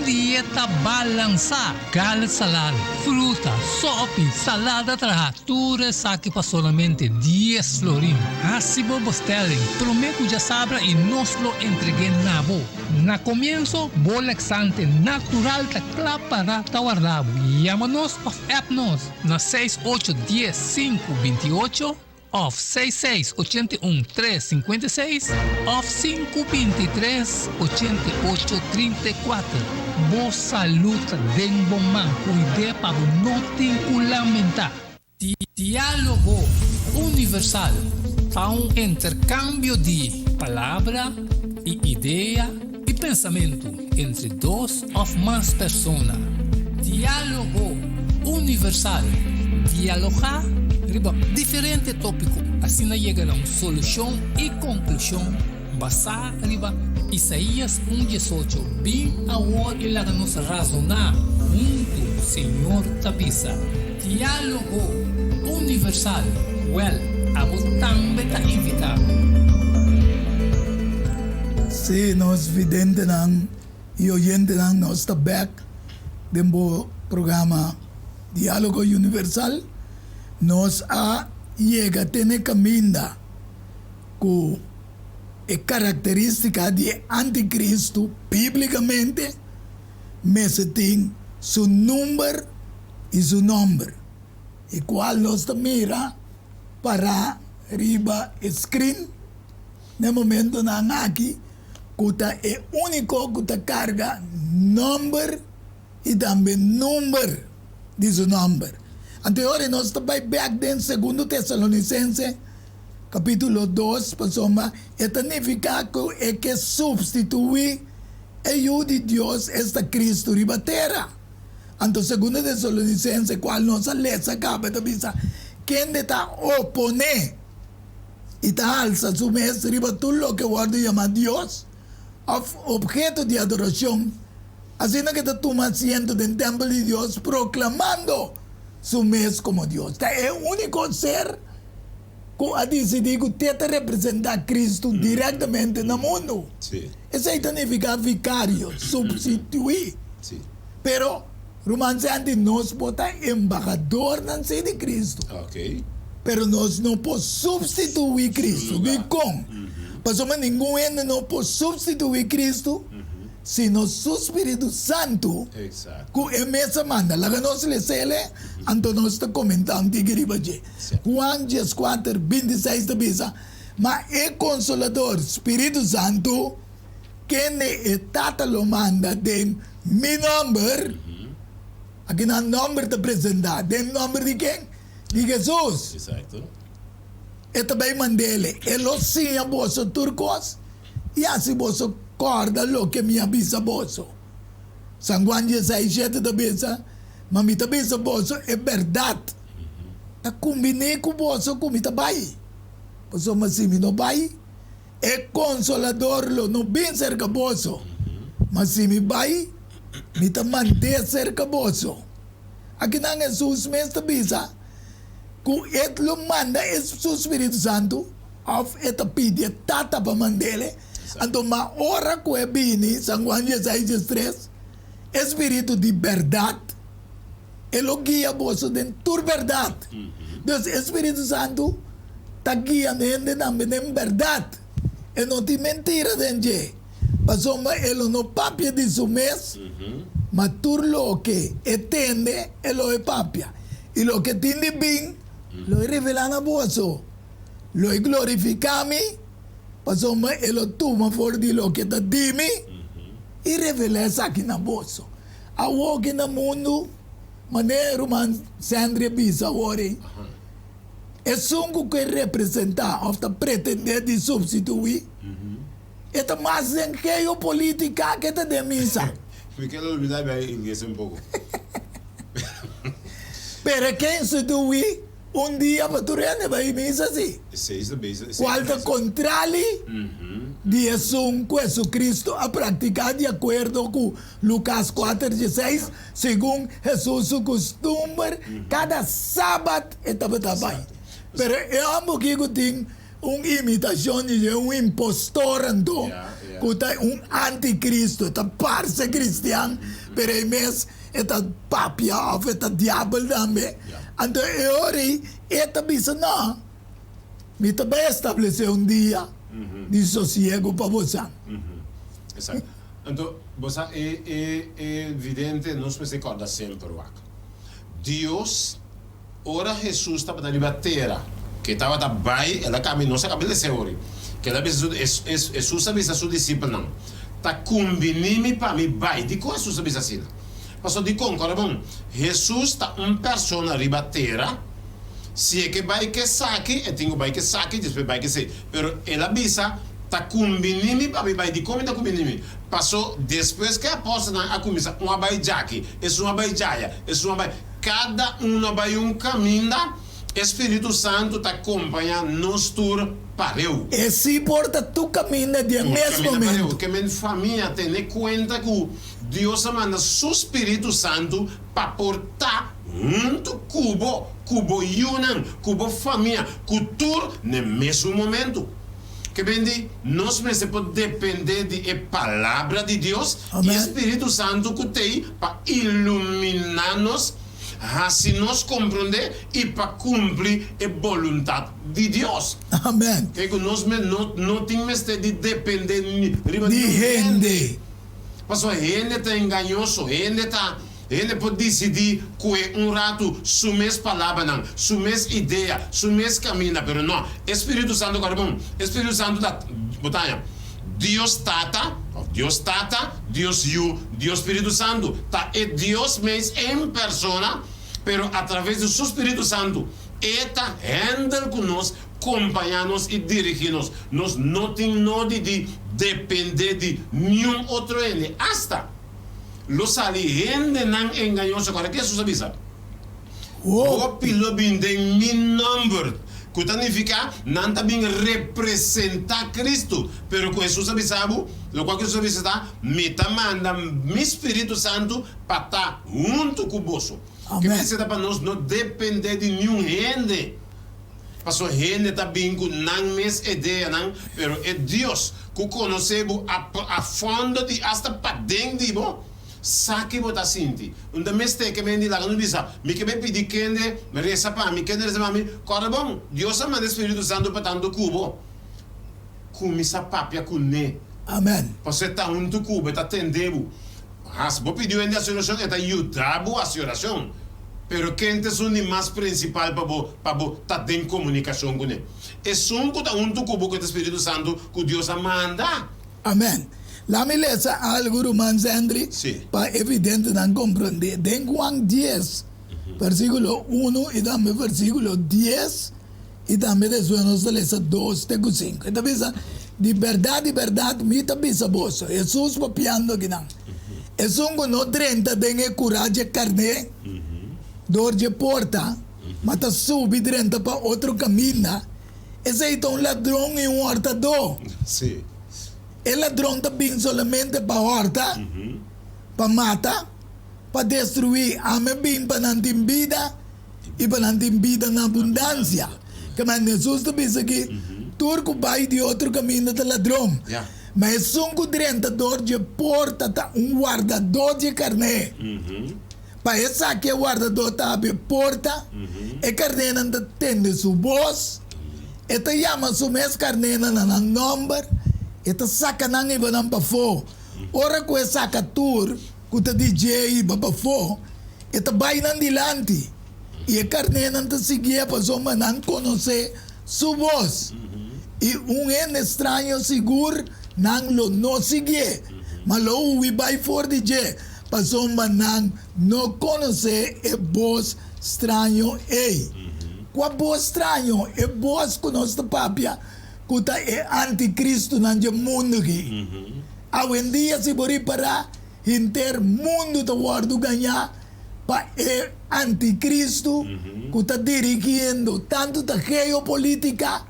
Dieta balançada. Gal salada, fruta, sopa, salada trajatura, saque para solamente 10 florins. Assim vos telling. Prometo já sabra e nos lo entregué na bo. Na comienzo, bolexante natural ta para guardado. Llámanos of app nos na 6810-528 of 6681-356 of 523-8834. Boa saúde den bom man, cuide para não te lamentar. Diálogo universal. Há um intercâmbio de palavra e ideia e pensamento entre duas ou mais pessoas. Diálogo universal. Dialogar riba diferente tópico. Assim chega a uma solução e conclusão. Basar riba Isaías 1:18. Bem ao e lá nos razonar. Junto, Senhor Tabisa. Diálogo universal. Well, a botão beta invita.
Se nós vidente não e oyente não nós está back do programa Diálogo Universal. Nós chega a ter caminho com a característica de anticristo biblicamente, mas tem seu número e seu nome, e qual nós mira para riba screen. No momento na aqui, que é único que carga número e também número de seu nome. Anterior, nós estamos back then, 2 Tessalonicenses, capítulo 2, passoma, significa que substituir o de Deus esta Cristo riba terra. Então, 2 Tessalonicenses, qual nossa letra acaba de dizer, quem está opone e está alça su mestre riba tudo que o guarda chama Deus, objeto de adoração, assim que está tomando asiento do templo de Deus, proclamando su mes como Deus. É o único ser que a decidir que tenta representar Cristo diretamente no mundo.
Sim.
Isso significa vicário, substituir.
Sim.
Pero, Romanos antes nós bota embaixador na de Cristo.
Ok.
Pero nós não podemos substituir Cristo. De como? Porque ninguém ainda não pode substituir Cristo se o Espírito Santo
Exato.
que é mesma manda. Lá que nós lê, então nós estamos comentando que Juan 4, 26 da bisa, mas é Consolador, Espírito Santo, quem é Tata lo manda de meu nome, aqui no nome de apresentar, de nome de quem? De Jesus.
Exato.
E também mandele, ele sim a bolsa turcos, e assim bolsa corda lo que minha bisa bolsa. San Juan 16, 7 da bisa, mas minha bisa bolsa é verdade. Ta combinei com bolsa com minha bai. Posso mas se não bai, é consolador lo, não bem cerca bolsa. Mas se me bai, minha manter cerca bolsa. Aqui na Jesus mesmo bisa, que ele lo manda é o Espírito Santo, of eta pide tata para mandele. Então, uma hora que é bini, San Juan 16, 3, Espírito de verdade, ele guia você dentro de verdade. Então, Espírito Santo está guiando ele na verdade. E não tem mentira dentro. Passou, ele não papia de seu mês, mas tudo que entende, ele é papia. E o que tem de bem, lo revela na bolso. Lo glorificami, passou, ele toma fora de lo que está de mim, e revela isso aqui na bolso. A walk no mundo, maneiro man Sandra bisa ori. É sungo que representar, ou pretender de substituir. É mais em que a política que está de missa.
Me quero olvidar bem inglês pouco.
Pero quem substituir, dia para tu reane vai missa assim.
Esse é o base.
Qual é o contrário de Jesus Cristo a praticar de acordo com Lucas 4:16, segundo Jesus o costume, cada sábado estava também. Pero eu amo que tem imitação de impostor então, que tem anticristo, está parça cristiano, pero é mesmo está papia, está diabo também. Então eu ori, eta bisa na, me também estabeleceu dia de sossego para você.
Exato. Então, você é evidente, nós nos recordamos sempre, Deus, ora Jesus estava na terra, que estava da bai, ela caminhou, não estabeleceu ori, que ela Jesus avisa seus discípulos não, tá combinando para mim bai, de qual Jesus avisa assim? Passou de concorda bom, Jesus está pessoa riba terra, se é que vai que saque, e tenho vai que saque, depois vai que se, pero ela avisa tá combinando para mim vai de como tá combinando. Passou depois que a apóstolo a começar uma vai jaqui, é uma vai jaya, é uma vai cada uma vai caminho. Espírito Santo está acompanhando nos tour pareu.
E se porta tu caminha de mesmo momento.
Que minha família tem conta que Deus manda seu Espírito Santo para portar muito cubo yunan, cubo família, cultura no mesmo momento. Que bem nós podemos depender da palavra de Deus e o Espírito Santo que tem para iluminar-nos. Assim nós compreender e para cumprir a vontade de Deus.
Amém.
Que nós não temos de depender
de gente.
Mas a gente está enganoso, ele pode decidir que rato sumes palavras não, sumes ideia, sumes caminho, pero não. Espírito Santo agora bom, Espírito Santo da botanha. Dios Tata, Dios Tata, Dios Yu, Dios Espíritu Santo. É Deus mesmo em persona, pero através do seu Espírito Santo, está handle conosco, acompanhar-nos e dirigir-nos. Nós não temos de depender de nenhum outro ente. Hasta los gente não engañoso. Agora, o que Jesus avisa? O pilo bindem mi number. Que significa não também representar Cristo. Pero com Jesus avisava, o qual Jesus avisa, me manda mi Espírito Santo para estar junto com você. Que precisa para nós não depender de nenhum gente. Pastor gente também com não mesma ideia, não, pero é Deus que conhecemos a fundo de hasta para dentro de bom. Saque botar sinti. Unda meste que me lá não diz, me que me pedir que me reza para mim, que reza para mim. Corre bom. Deus manda o Espírito Santo para tanto cubo. Comissa papia com ne.
Amen.
Você tá junto cubo, tá tendendo. As bo pediu ainda a oração, é ajudar a oração. Pero quem te suni mais principal para tá em comunicação com ele. É só que tá junto cubo com o Espírito Santo que Deus manda.
Amen. La me lesa algo Romans Andri
Sí.
para evidente não compreender. En Juan 10, versículo 1 e também versículo 10 e também depois nós lesa 2 até 5. Então pensa, de verdade, me tá pensa bolsa. Jesus papiando aqui não. É só que não 30 tem coragem carne, dor de porta, mas tá subir 30 para outro caminho. Esse é um ladrão e um hortador.
Sim.
El ladrão também somente para horta, para matar, para destruir. Ame bem para não ter vida e para não ter vida na abundância. Como Jesus também diz aqui, turco vai de outro caminho do ladrão.
Yeah.
Mas são dor de porta, tá guardador de carne. Para essa que guardador tá abre porta, e carne não tende sua voz, e te chama sua mesma carne na number. Ito saka nang iba ng pafo. Ora ko saka tour, kuta DJ iba pafo. Ito bay nang dilanti. E carne nang tasigya pa so manang conose su voz. E en estranho seguro nang lo no sigye. Malo uwi bay for DJ. Pa so manang no conose e voz estranho e. Qua voz estranho e voz conos ta papia. Kuta é anticristo no mundo aqui. Hoje dia se bori para inter mundo to guardo ganhar para é anticristo kuta dirigindo tanto da geopolítica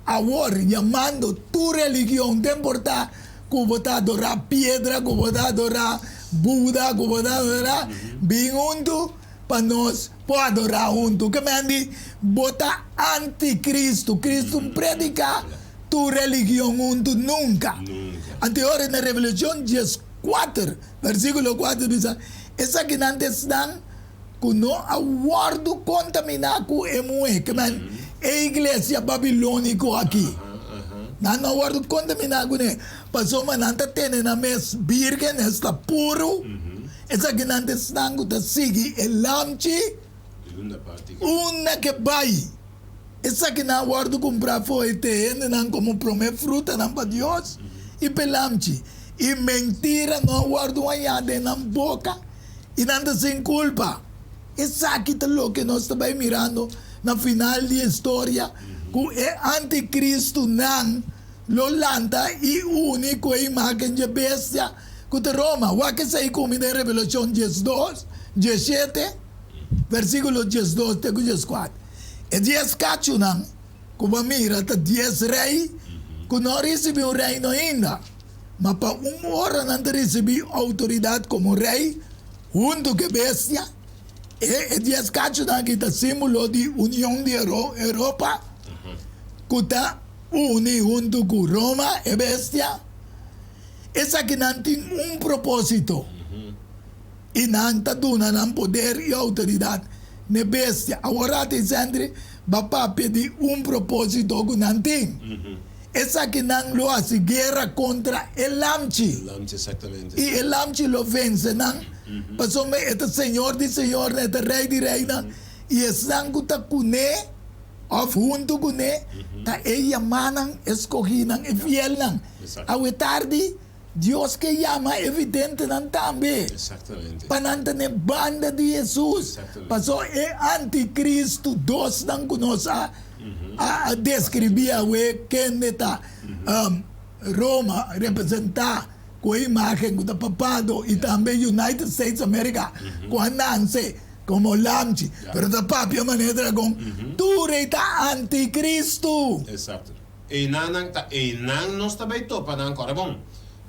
agora chamando tu religião tem importar que você adorar pedra, que você adorar Buda, que você adorar bem junto para nós pode adorar junto. Que me bota anticristo, Cristo predica tu religião junto nunca. Anterior na Revolução 4, versículo 4 diz: essa que não estão que não aguardo contaminar com emoe, que man é igreja babilônico aqui. Não aguardo contaminar com ele. Passou mas não tem na mes virgem está puro. Essa que não estão que sigue el lamchi una que vai. Essa que não guardo comprar foi tendo não como promer fruta não para Deus e pelamchi e mentira não guardo ainda na boca e não sem culpa. Essa aqui tá lo que nós estamos mirando na final da história que é anticristo não lo lanta e único a imagem de bestia que te Roma. O que sai como em Revelação 12, 17, versículo 12 até 14. E 10 cacho nang, kung mira ta 10 rei, kung não recebeu reino ainda, mas para hora não recebeu autoridade como rei, junto que bestia, e 10 cacho nang kita símbolo de união de Europa, que está uni junto com Roma e bestia, essa que não tem propósito, e não está dando poder e autoridade. Ne bestia, agora te sempre vai pedir propósito que não tem. Essa que não lo hace guerra contra el lamchi.
Exatamente.
E el lamchi lo vence, não? Passou me este senhor de senhor, este rei de reina, e estão que tá cune of junto com ele, tá ella manan, escoginan, e fiel nan.
Exato.
Ao tarde, Deus que chama evidente nan também.
Exatamente.
Pananta ne banda de Jesus.
Exatamente.
Passou é anticristo, dos não conosco a descrever quem está Roma representar com a imagem do papado e também United States America com a Nancy como Lamchi. Pero da papia maneira com tu está anticristo.
Exato. E não nós também topa não agora bom.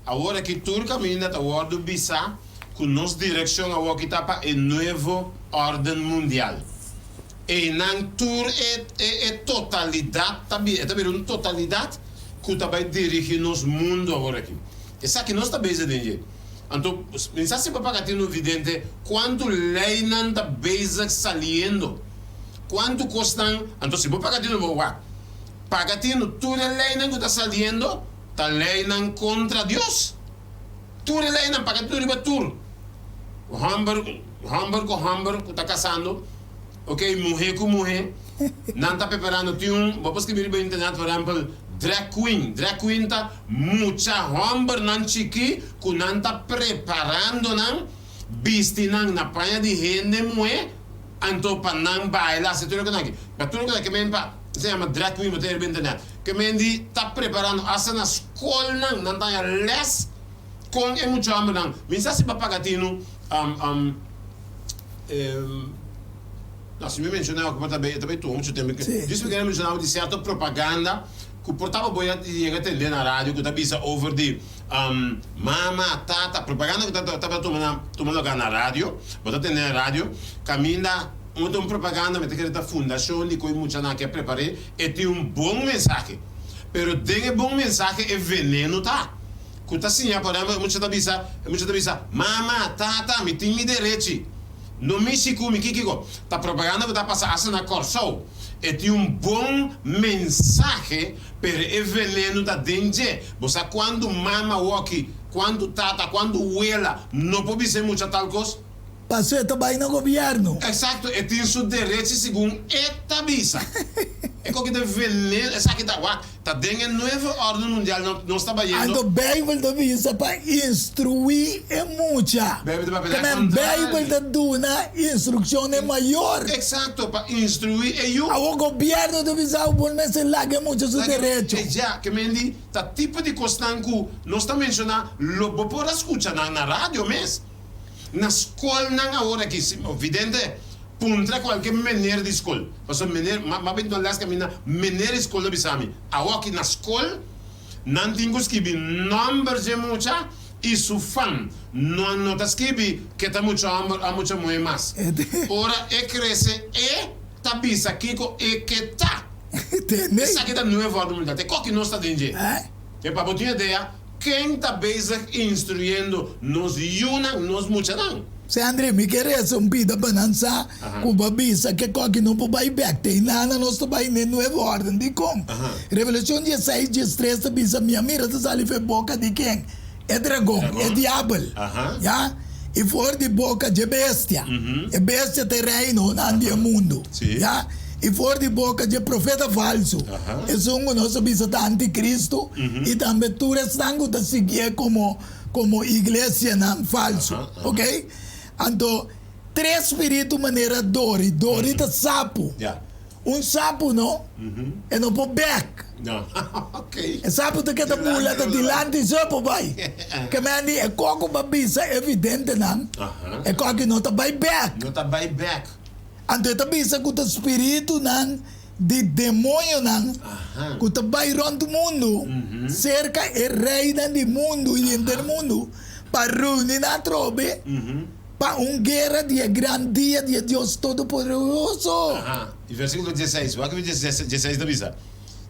Agora que tudo caminha está o bisa com nos direção ao que está para o novo ordem mundial. E não tudo é totalidade também é também uma totalidade que também dirige nos mundo agora aqui. Essa que nós está bem dizendo. Então, pensar se para ter no vidente quanto lei não está bem saliendo, quanto custam. Então, se para ter no boa, para ter no tudo lei não está saliendo. Ta lei não contra Deus. Tu lei não paga tudo tudo. O Hamburg está casando. Ok, mulher com mulher. Não está preparando. Tem vamos escrever na internet, por exemplo, drag queen. Drag queen está muita Hamburg não chique, que não está preparando não. Vestindo na panha de gente mulher. Então para não bailar, se tudo que para tudo que vem para se chama drag queen, mas tem na internet. Que mendi está preparando essa na escola não está les com é muito amor não. Mas se para pagatino não se me mencionava que também tu muito tempo que disse que era mencionava de certa propaganda que portava boia de atender na rádio que estava bisa over de mama tata propaganda que estava tomando lugar na rádio, botar na rádio, caminha uma propaganda, mas tem que fundação de coisa muito que eu preparei e tem bom mensagem. Pero tem bom mensagem é veneno tá. Que tá assim, por exemplo, muita da bisa, mama, tata, me tem me direito. No México, me kiko, tá propaganda tá passar assim na corso. E tem bom mensagem, pero é veneno da danger. Você quando mama walk, quando tata, quando ela, não pode ser muita tal coisa.
Passou também no governo.
Exato, e tem seu direito segundo esta bisa. É que de veneno, essa aqui tá dentro da nova ordem mundial, não está baiando.
Ando Bíblia da bisa para instruir é muita. Também Bíblia da duna instrução é maior.
Exato, para instruir é eu.
O governo da bisa o bom mês larga muito seu direito.
Já, que me diz, tá tipo de questão que nós está mencionando, lobo por escutar na rádio mesmo. Na escola não agora aqui, evidente, puntra qualquer maneira de escola. Mas mas bem não lasca mina maneira escola bisami. Agora aqui na escola não tem que escrever números de muita e su fan não tá escrever que tá muito a muita mulher mais. Ora é cresce e tá bisa kiko e que tá. Essa aqui tá não é volta mundial. Tem que nós está dentro. É para botar ideia. Quem está bezig instruindo nos yuna, nos muchanan.
Se André me quer um pida banança, com babisa que coque não pode back, tem nada nós também nem novo ordem de com. Revolução 16, 13, tá bisa minha mira tá sali fe boca de quem? É dragão, é diabo. Já? E for de boca de bestia. E bestia tem reino no mundo. Já? E for de boca de profeta falso. Isso é nosso bisa da anticristo e também tu restango da seguir como igreja não falso, ok? Então, três espíritos maneira dori tá sapo. Sapo não, é não pode back.
Ok.
É sapo que tá mula da dilante sapo vai. Que mandi é coco babisa evidente não. É coco não tá vai back.
Não tá vai back.
Então, tá bisa que o espírito não de demônio não, que tá vai rond do mundo, cerca é rei do mundo e intermundo, para reunir na trobe, para guerra de grande dia de Deus Todo-Poderoso.
E versículo 16, o que 16 da bisa?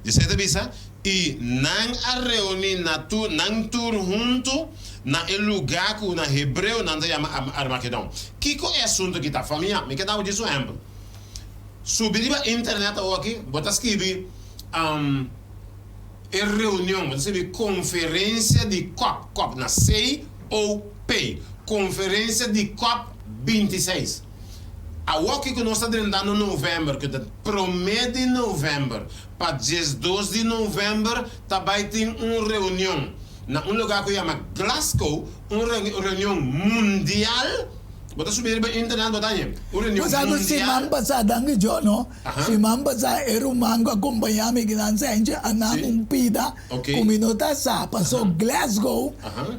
16 da bisa, e não a reunir não tur junto, na lugar que na hebreu não se chama Armagedon. Que é assunto que está família? Me quer dar um exemplo. Subir na internet aqui, bota escrever reunião, bota escrever conferência de COP, na COP, conferência de COP 26. A walk que nós estamos dando em novembro, que é promedio de novembro, para 12 de novembro, também tem uma reunião. Na lugar que chama Glasgow, uma reunião mundial. Bota subir na internet, botanya. Uma reunião
Pasado
mundial.
semana passada, ang jo, no? Semana passada, era mango acompanhame ginansa, anang pida,
Okay.
kuminota sa, paso Glasgow,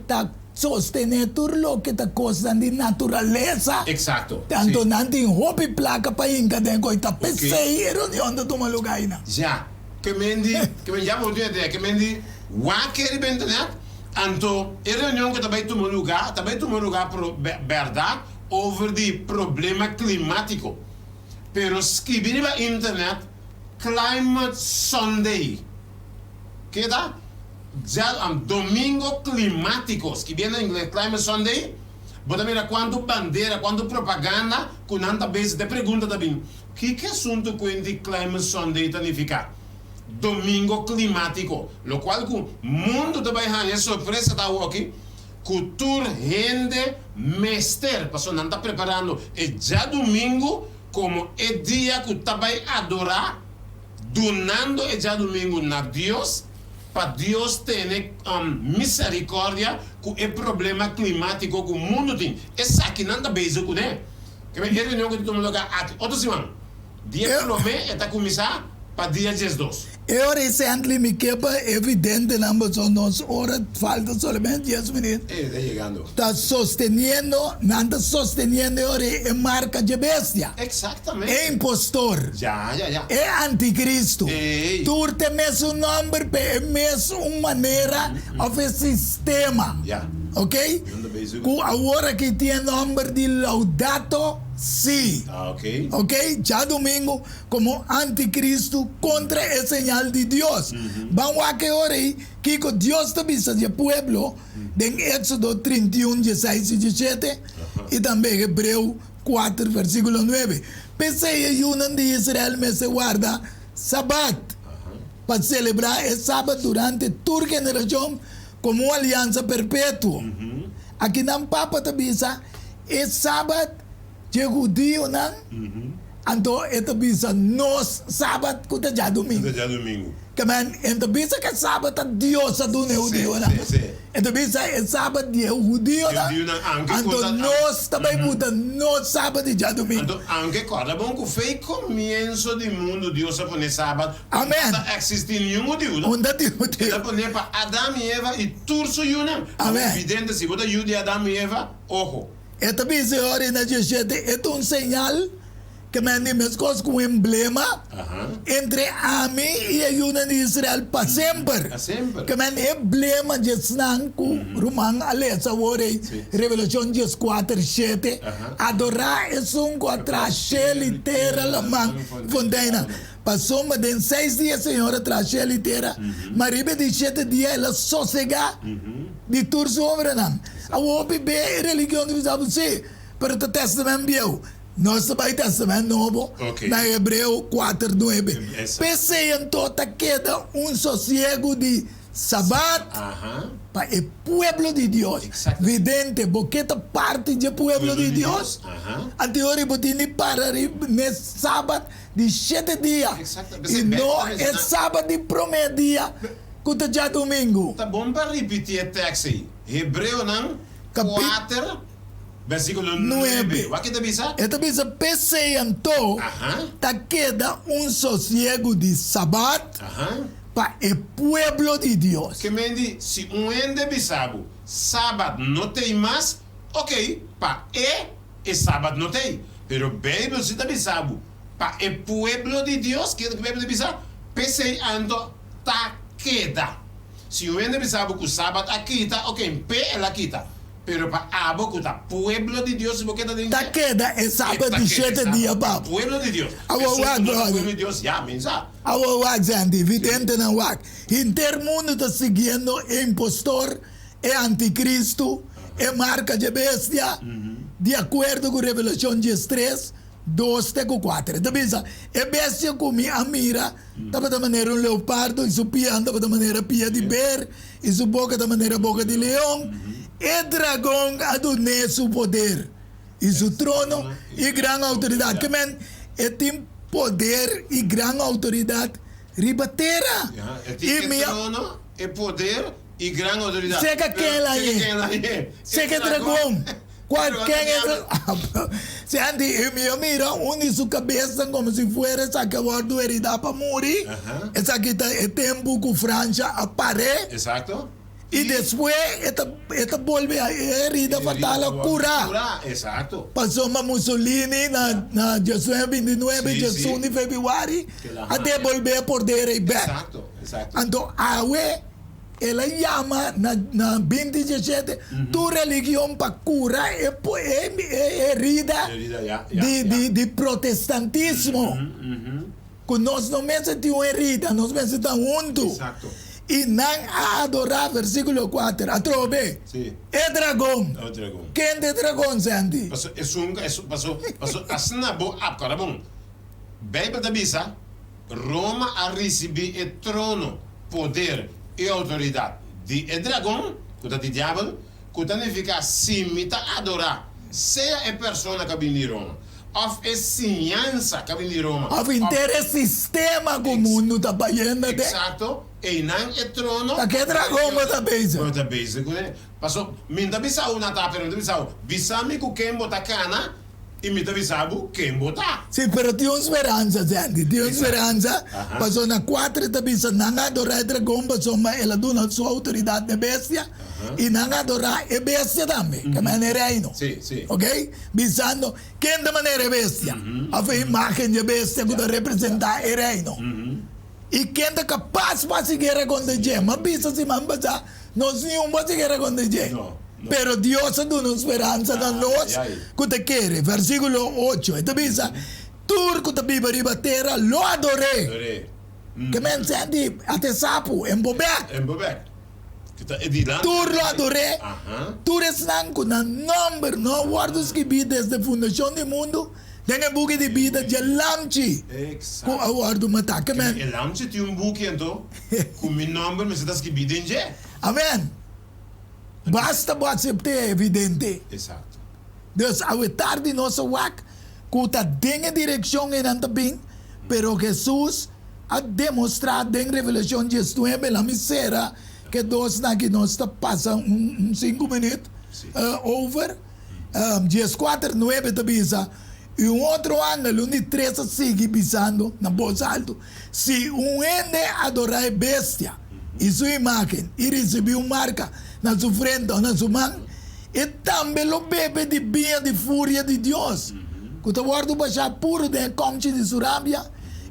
ta sostener lo que ta cosa di naturaleza.
Exacto.
Tanto
Sí.
nanti hopi placa pa inka den ko ita pesei reunión de tumalugay na.
Já. Que mendi, já vou dizer, que mendi, waker ben internet, anto, a reunião que também tomou lugar pro verdade over de problema climático. Pero escrevi na internet Climate Sunday. Que dá? Já domingo climático. Escrevi na inglês Climate Sunday. Bota mira quando bandeira, quando propaganda, com tanta vez de pergunta também. Que assunto com o Climate Sunday significa? Domingo climático. Lo qual o mundo também é surpresa da aqui. Cultura rende mester. Passou não está preparando. E já domingo, como é dia que também adorar, donando e já domingo na Deus, para Deus ter misericórdia com o problema climático que o mundo tem. Essa aqui não está bem com né? Que é reunião que todo mundo aqui. Outro semana. Dia promete está começar para dia 12.
Eu recently me quepa evidente namba son nos horas falta solamente 10 minutos.
Está chegando.
Está sosteniendo, nada sosteniendo é marca de bestia.
Exatamente.
É impostor.
Já.
É anticristo.
Ei.
Tu tem mesmo nome, é mesmo maneira of sistema.
Já.
Ok?
Não bem isso.
Com agora que tem nome de Laudato Si.
Ah, ok.
Ok? Já domingo, como anticristo contra el señal de Dios. Vamos a que ore que Dios te avisa de pueblo en Éxodo 31, 16 y 17 y también Hebreo 4, versículo 9. Pese a ayunan de Israel me se guarda Sabbat para celebrar el sábado durante tu generación como alianza perpetua. Aqui não papa te avisa el sábado de judío não. Anto ito bisa nos sabat kuta ja domingo.
Já domingo.
Kaman ito bisa ka sabat at Dios sa dun judío na.
Sí.
Ito bisa sabat di judío na.
Judío na, anche
Anto
cosa-
nos tabay puta nos sabat di ja domingo.
Então, anche guarda bom que foi comienzo do mundo Deus a poner sábado.
Amen.
Não existe nenhum judío.
Onda di
Ele
judío.
poner para Adão e Eva e turso yuna.
Amen.
Evidente se você jude Adão e Eva, ojo.
Ito bisa ori na 17. Ito un señal que me animes cos com emblema entre Ami e a Yuna de Israel para sempre.
Para sempre.
Que me emblema de snang com Rumang Alesa Wore, Revelação 14, 7. Adorar é um contra liteira lamang fontaina. Passou mas em 6 dias, senhora, trachê liteira. Maribe de 7 dias, ela sossega de tur sobre não. A OPB é religião de você, pero o testamento viu. Nosso Pai Testamento Novo,
Ok.
na Hebreu 4, 9.
Essa.
Pensei em toda queda sossego de Sabbat para o pueblo de Deus.
Exacto.
Vidente, porque esta parte do pueblo de Deus. Anterior, botini para nesse sábado de 7 dias.
Exacto.
E não é sábado de primeiro dia, que já domingo.
Tá bom para repetir o texto aí. Hebreu não,
Capi-
4, versículo
9.
9. O que te avisa?
Então, pensei em todo, tá queda sossego de Sabbat para o pueblo de Deus.
Que mendi, se ende bisabo, sábado não tem mais, ok, para e sábado não tem. Pero Bíblia se tá bisabo, para o pueblo de Deus, que é o Bíblia bisabo, pensei ando tá queda. Se ende bisabo que o sábado aqui tá, ok, P ela quita. Pero para abo que tá pueblo de Deus, porque tá dentro.
Tá queda é sábado de 7 dias, papo.
Pueblo de Deus.
Pueblo
de Deus, já, mensa.
Awa wag Sandy, evidente na wag. Inter mundo está seguindo o impostor, é anticristo, é marca de bestia, de acordo com Revelação 13, 2 e 4. Então, pensa, é bestia com a mira, estava da maneira leopardo, e sua pia andava da maneira pia de ber, e sua boca da maneira boca de leão, e dragão adonece o poder. e seu trono e grande autoridade. Que men, tem poder e grande autoridade riba terra.
E trono, e poder e grande autoridade.
Seca quem lá é? Seca dragão. Quem é? Se ande, eu miro, une sua cabeça como se fosse essa que guardo herida para morrer. Essa aqui é tempo que França apare.
Exato.
E depois, esta volve a herida fatal a curar.
Exato.
Passou uma Mussolini na 1929 de junho de fevereiro, até volver por poder back.
Exato, exato.
Então, a ela chama na 27 tu religião para curar é herida de protestantismo. Que nós não pensamos uma herida, nós pensamos juntos.
Exato.
E não adorar, versículo 4, a trove.
Sim.
É dragão.
É o dragão.
Quem é dragão, Sandy?
Passou, assinabo, agora bom. Bíblia da Bisa, Roma a receber o trono, poder e autoridade de dragão, que de diabo, que não fica simita adorar, seja a pessoa que vem de Roma, ou a ciência que vem de Roma,
ou inteiro sistema que o mundo está fazendo.
Exato, e não é trono.
Tá que dragão está bem.
Está bem, passou, minha bisau na tapa, minha bisau, bisami com quem bota cana, e minha bisau quem bota.
Sim, mas tem uma esperança, Sandy, tem uma esperança. Passou na 4 da bisa, não adorar dragão, passou, mas ela dona sua autoridade de bestia, e não adorar a bestia também, que maneira reino.
Sim, sim.
Ok? Bisando, quem da maneira bestia? A imagem de bestia que representa o reino. E quem é capaz de seguir com o dia, mas bisa se mambasa, nós não vamos seguir com o dia. Pero Dios dá uma esperança a nós que te quer. Versículo 8. Então bisa, tur que te vive riba terra, lo adorei. Que men senti até sapo, embobek. Tur lo adorei. Tur es nanco na number, no guardos que vi desde a fundação do mundo. Dengan buku di vida de lamchi.
Exato.
Ko awardo mata. Amen.
E lamchi tem buku então, com meu nome, mas das que bidem já.
Amen. Basta aceitar evidente.
Exato.
Dus ao tarde nosso wak, que está em direção em antabim, pero Jesus a demonstrar em revelação de Jesus a miséria que nós aqui nós está passando 5 minutos over. 14:9 te bisa. E outro ângelo, de 13, sigue pisando na voz alta. Se ende adorar a bestia e sua imagem e recebeu marca na sua frente ou na sua mão, e também o bebe de bem de fúria de Deus. Que o guardo baixar puro de conche de Surabia,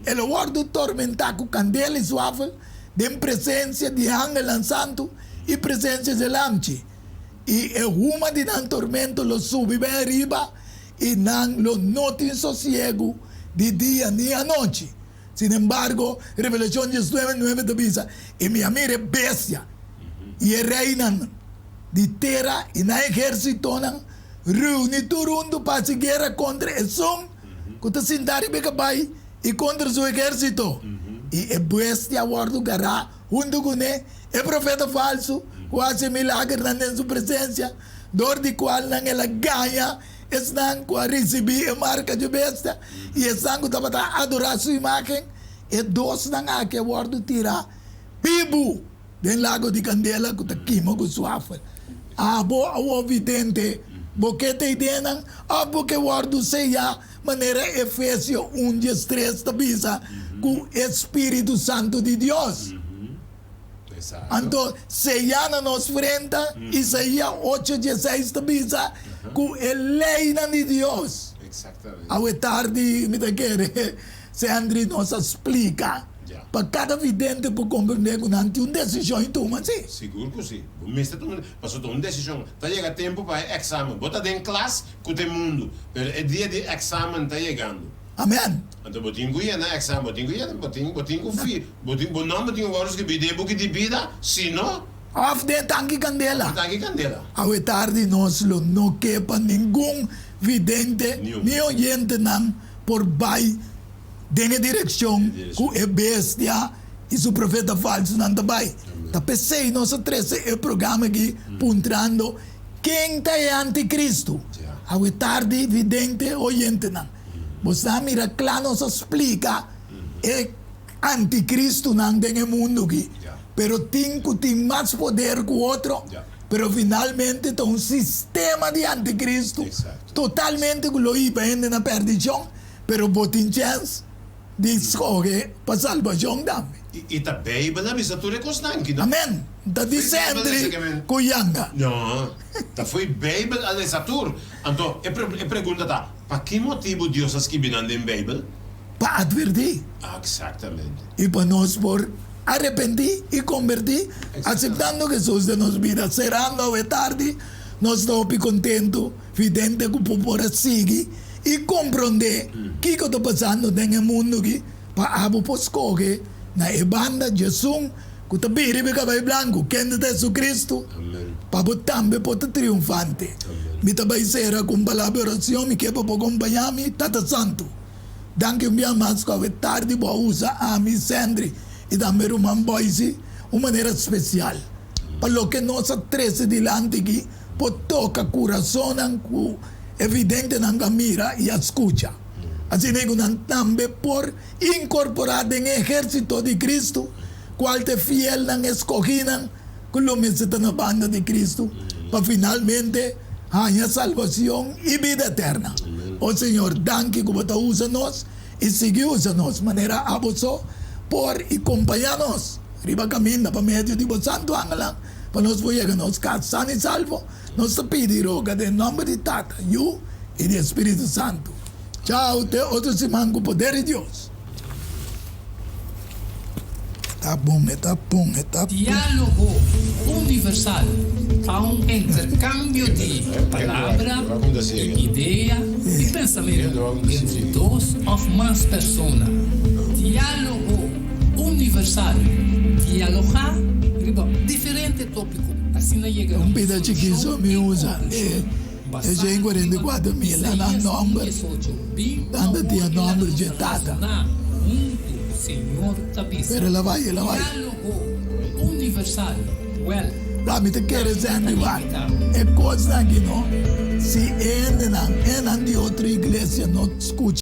ele guardo tormentar com candela e suave, de presença de ángel santo e presença de lamche. E uma de não tormento lo sube bem arriba, e não lo notem sossego de dia nem a noite. Sin embargo, Revelação 19 diz, e me amire bestia, e reinan de terra e na exército, reúne turundo para se guerra contra o som, que está sentado bem e contra seu exército. E a bestia guarda gará, junto com ele, é profeta falso, quase milagre na sua presença, dor de qual não ela ganha, estão a receber a marca de bestia e estão a adorar sua imagem e dois não há que guardo tirar pibu do lago de Candela que está queima com suave. A boa o vidente porque te identiam a porque guardo seja maneira Efésio 1:3 da bisa com o Espírito Santo de Deus. Então, seja na nossa frente, Isaías 8:16 da bisa com a lei de Deus.
Exatamente.
Ao tarde, me quer, se André nos explica, para cada vidente para compreender que não tem uma decisão em toma, sim?
Seguro que sim. Mas passou uma decisão. Está chegando tempo para exame. Bota em classe com o mundo. Mas o dia de exame está chegando.
Amém.
Então, botinho ia na exame, botinho fi, botinho não botinho vários que bidem porque de vida, se não,
Of de tanque candela.
tanque candela.
Ao tarde nós não quepa nenhum vidente, nem oyente não por vai dengue direção com a bestia e o profeta falso não também. Tá pensei nós 13 é programa aqui puntrando quem tá é anticristo. awe tarde, vidente, oyente nang. Basta mira claro se explica e anticristo nang denge mundo ki. Pero tem mais poder que o outro. Pero finalmente tem um sistema de anticristo. Totalmente que lo iba na perdição. Pero botin chance de escolher para salvação também.
E a Bíblia avisa tu reconstanque, não?
Amen. Da dizendo kuyanga.
Não, da foi Bíblia avisa tu. Então, a pergunta tá, para que motivo Deus escreveu na Bíblia?
Para advertir.
Exatamente.
E para nós por arrepentir e convertir, aceitando Jesus de nossa vida, serando a tarde, nós estamos contentos, vidente que por seguir e compreender o que está passando no mundo aqui, para abo escolher na banda Jesus, que está bem de cabelo branco, que é Jesus Cristo, para também poder triunfante. Me também será com palavra oração, me quer para acompanhar-me, Tata Santo. Danke minha mais que a tarde boa usa a mi Sandri e também uma boise uma maneira especial. Para o que nós três dilante aqui, por tocar o coração evidente na mira e a escuta. Assim que nós também por incorporar no exército de Cristo, qual é fiel na escolhida, que o está na banda de Cristo, para finalmente ganhar salvação e vida eterna. O Senhor, danke que você usa nós e seguiu usa nós, maneira abuso por e acompanhar-nos. Riba caminho para meio de você santo angelang, para nós chegar nos casa sano e salvo, nós te pedimos em nome de Tata, eu e do Espírito Santo. Tchau, te outro semana com o poder de Deus. Tá bom.
Diálogo universal. Há um intercâmbio de palavra, ideia e pensamento entre duas ou mais pessoas. Diálogo universal. Dialogar sobre diferentes tópicos. Assim não chega.
Um pedaço que só me usa. Eu já em 44 mil, lá na número. Anda tinha número de Tata. Pero ela vai.
Diálogo universal. Well.
Sabe, te queres animar. É coisa que não. Se é de outra igreja, não escute.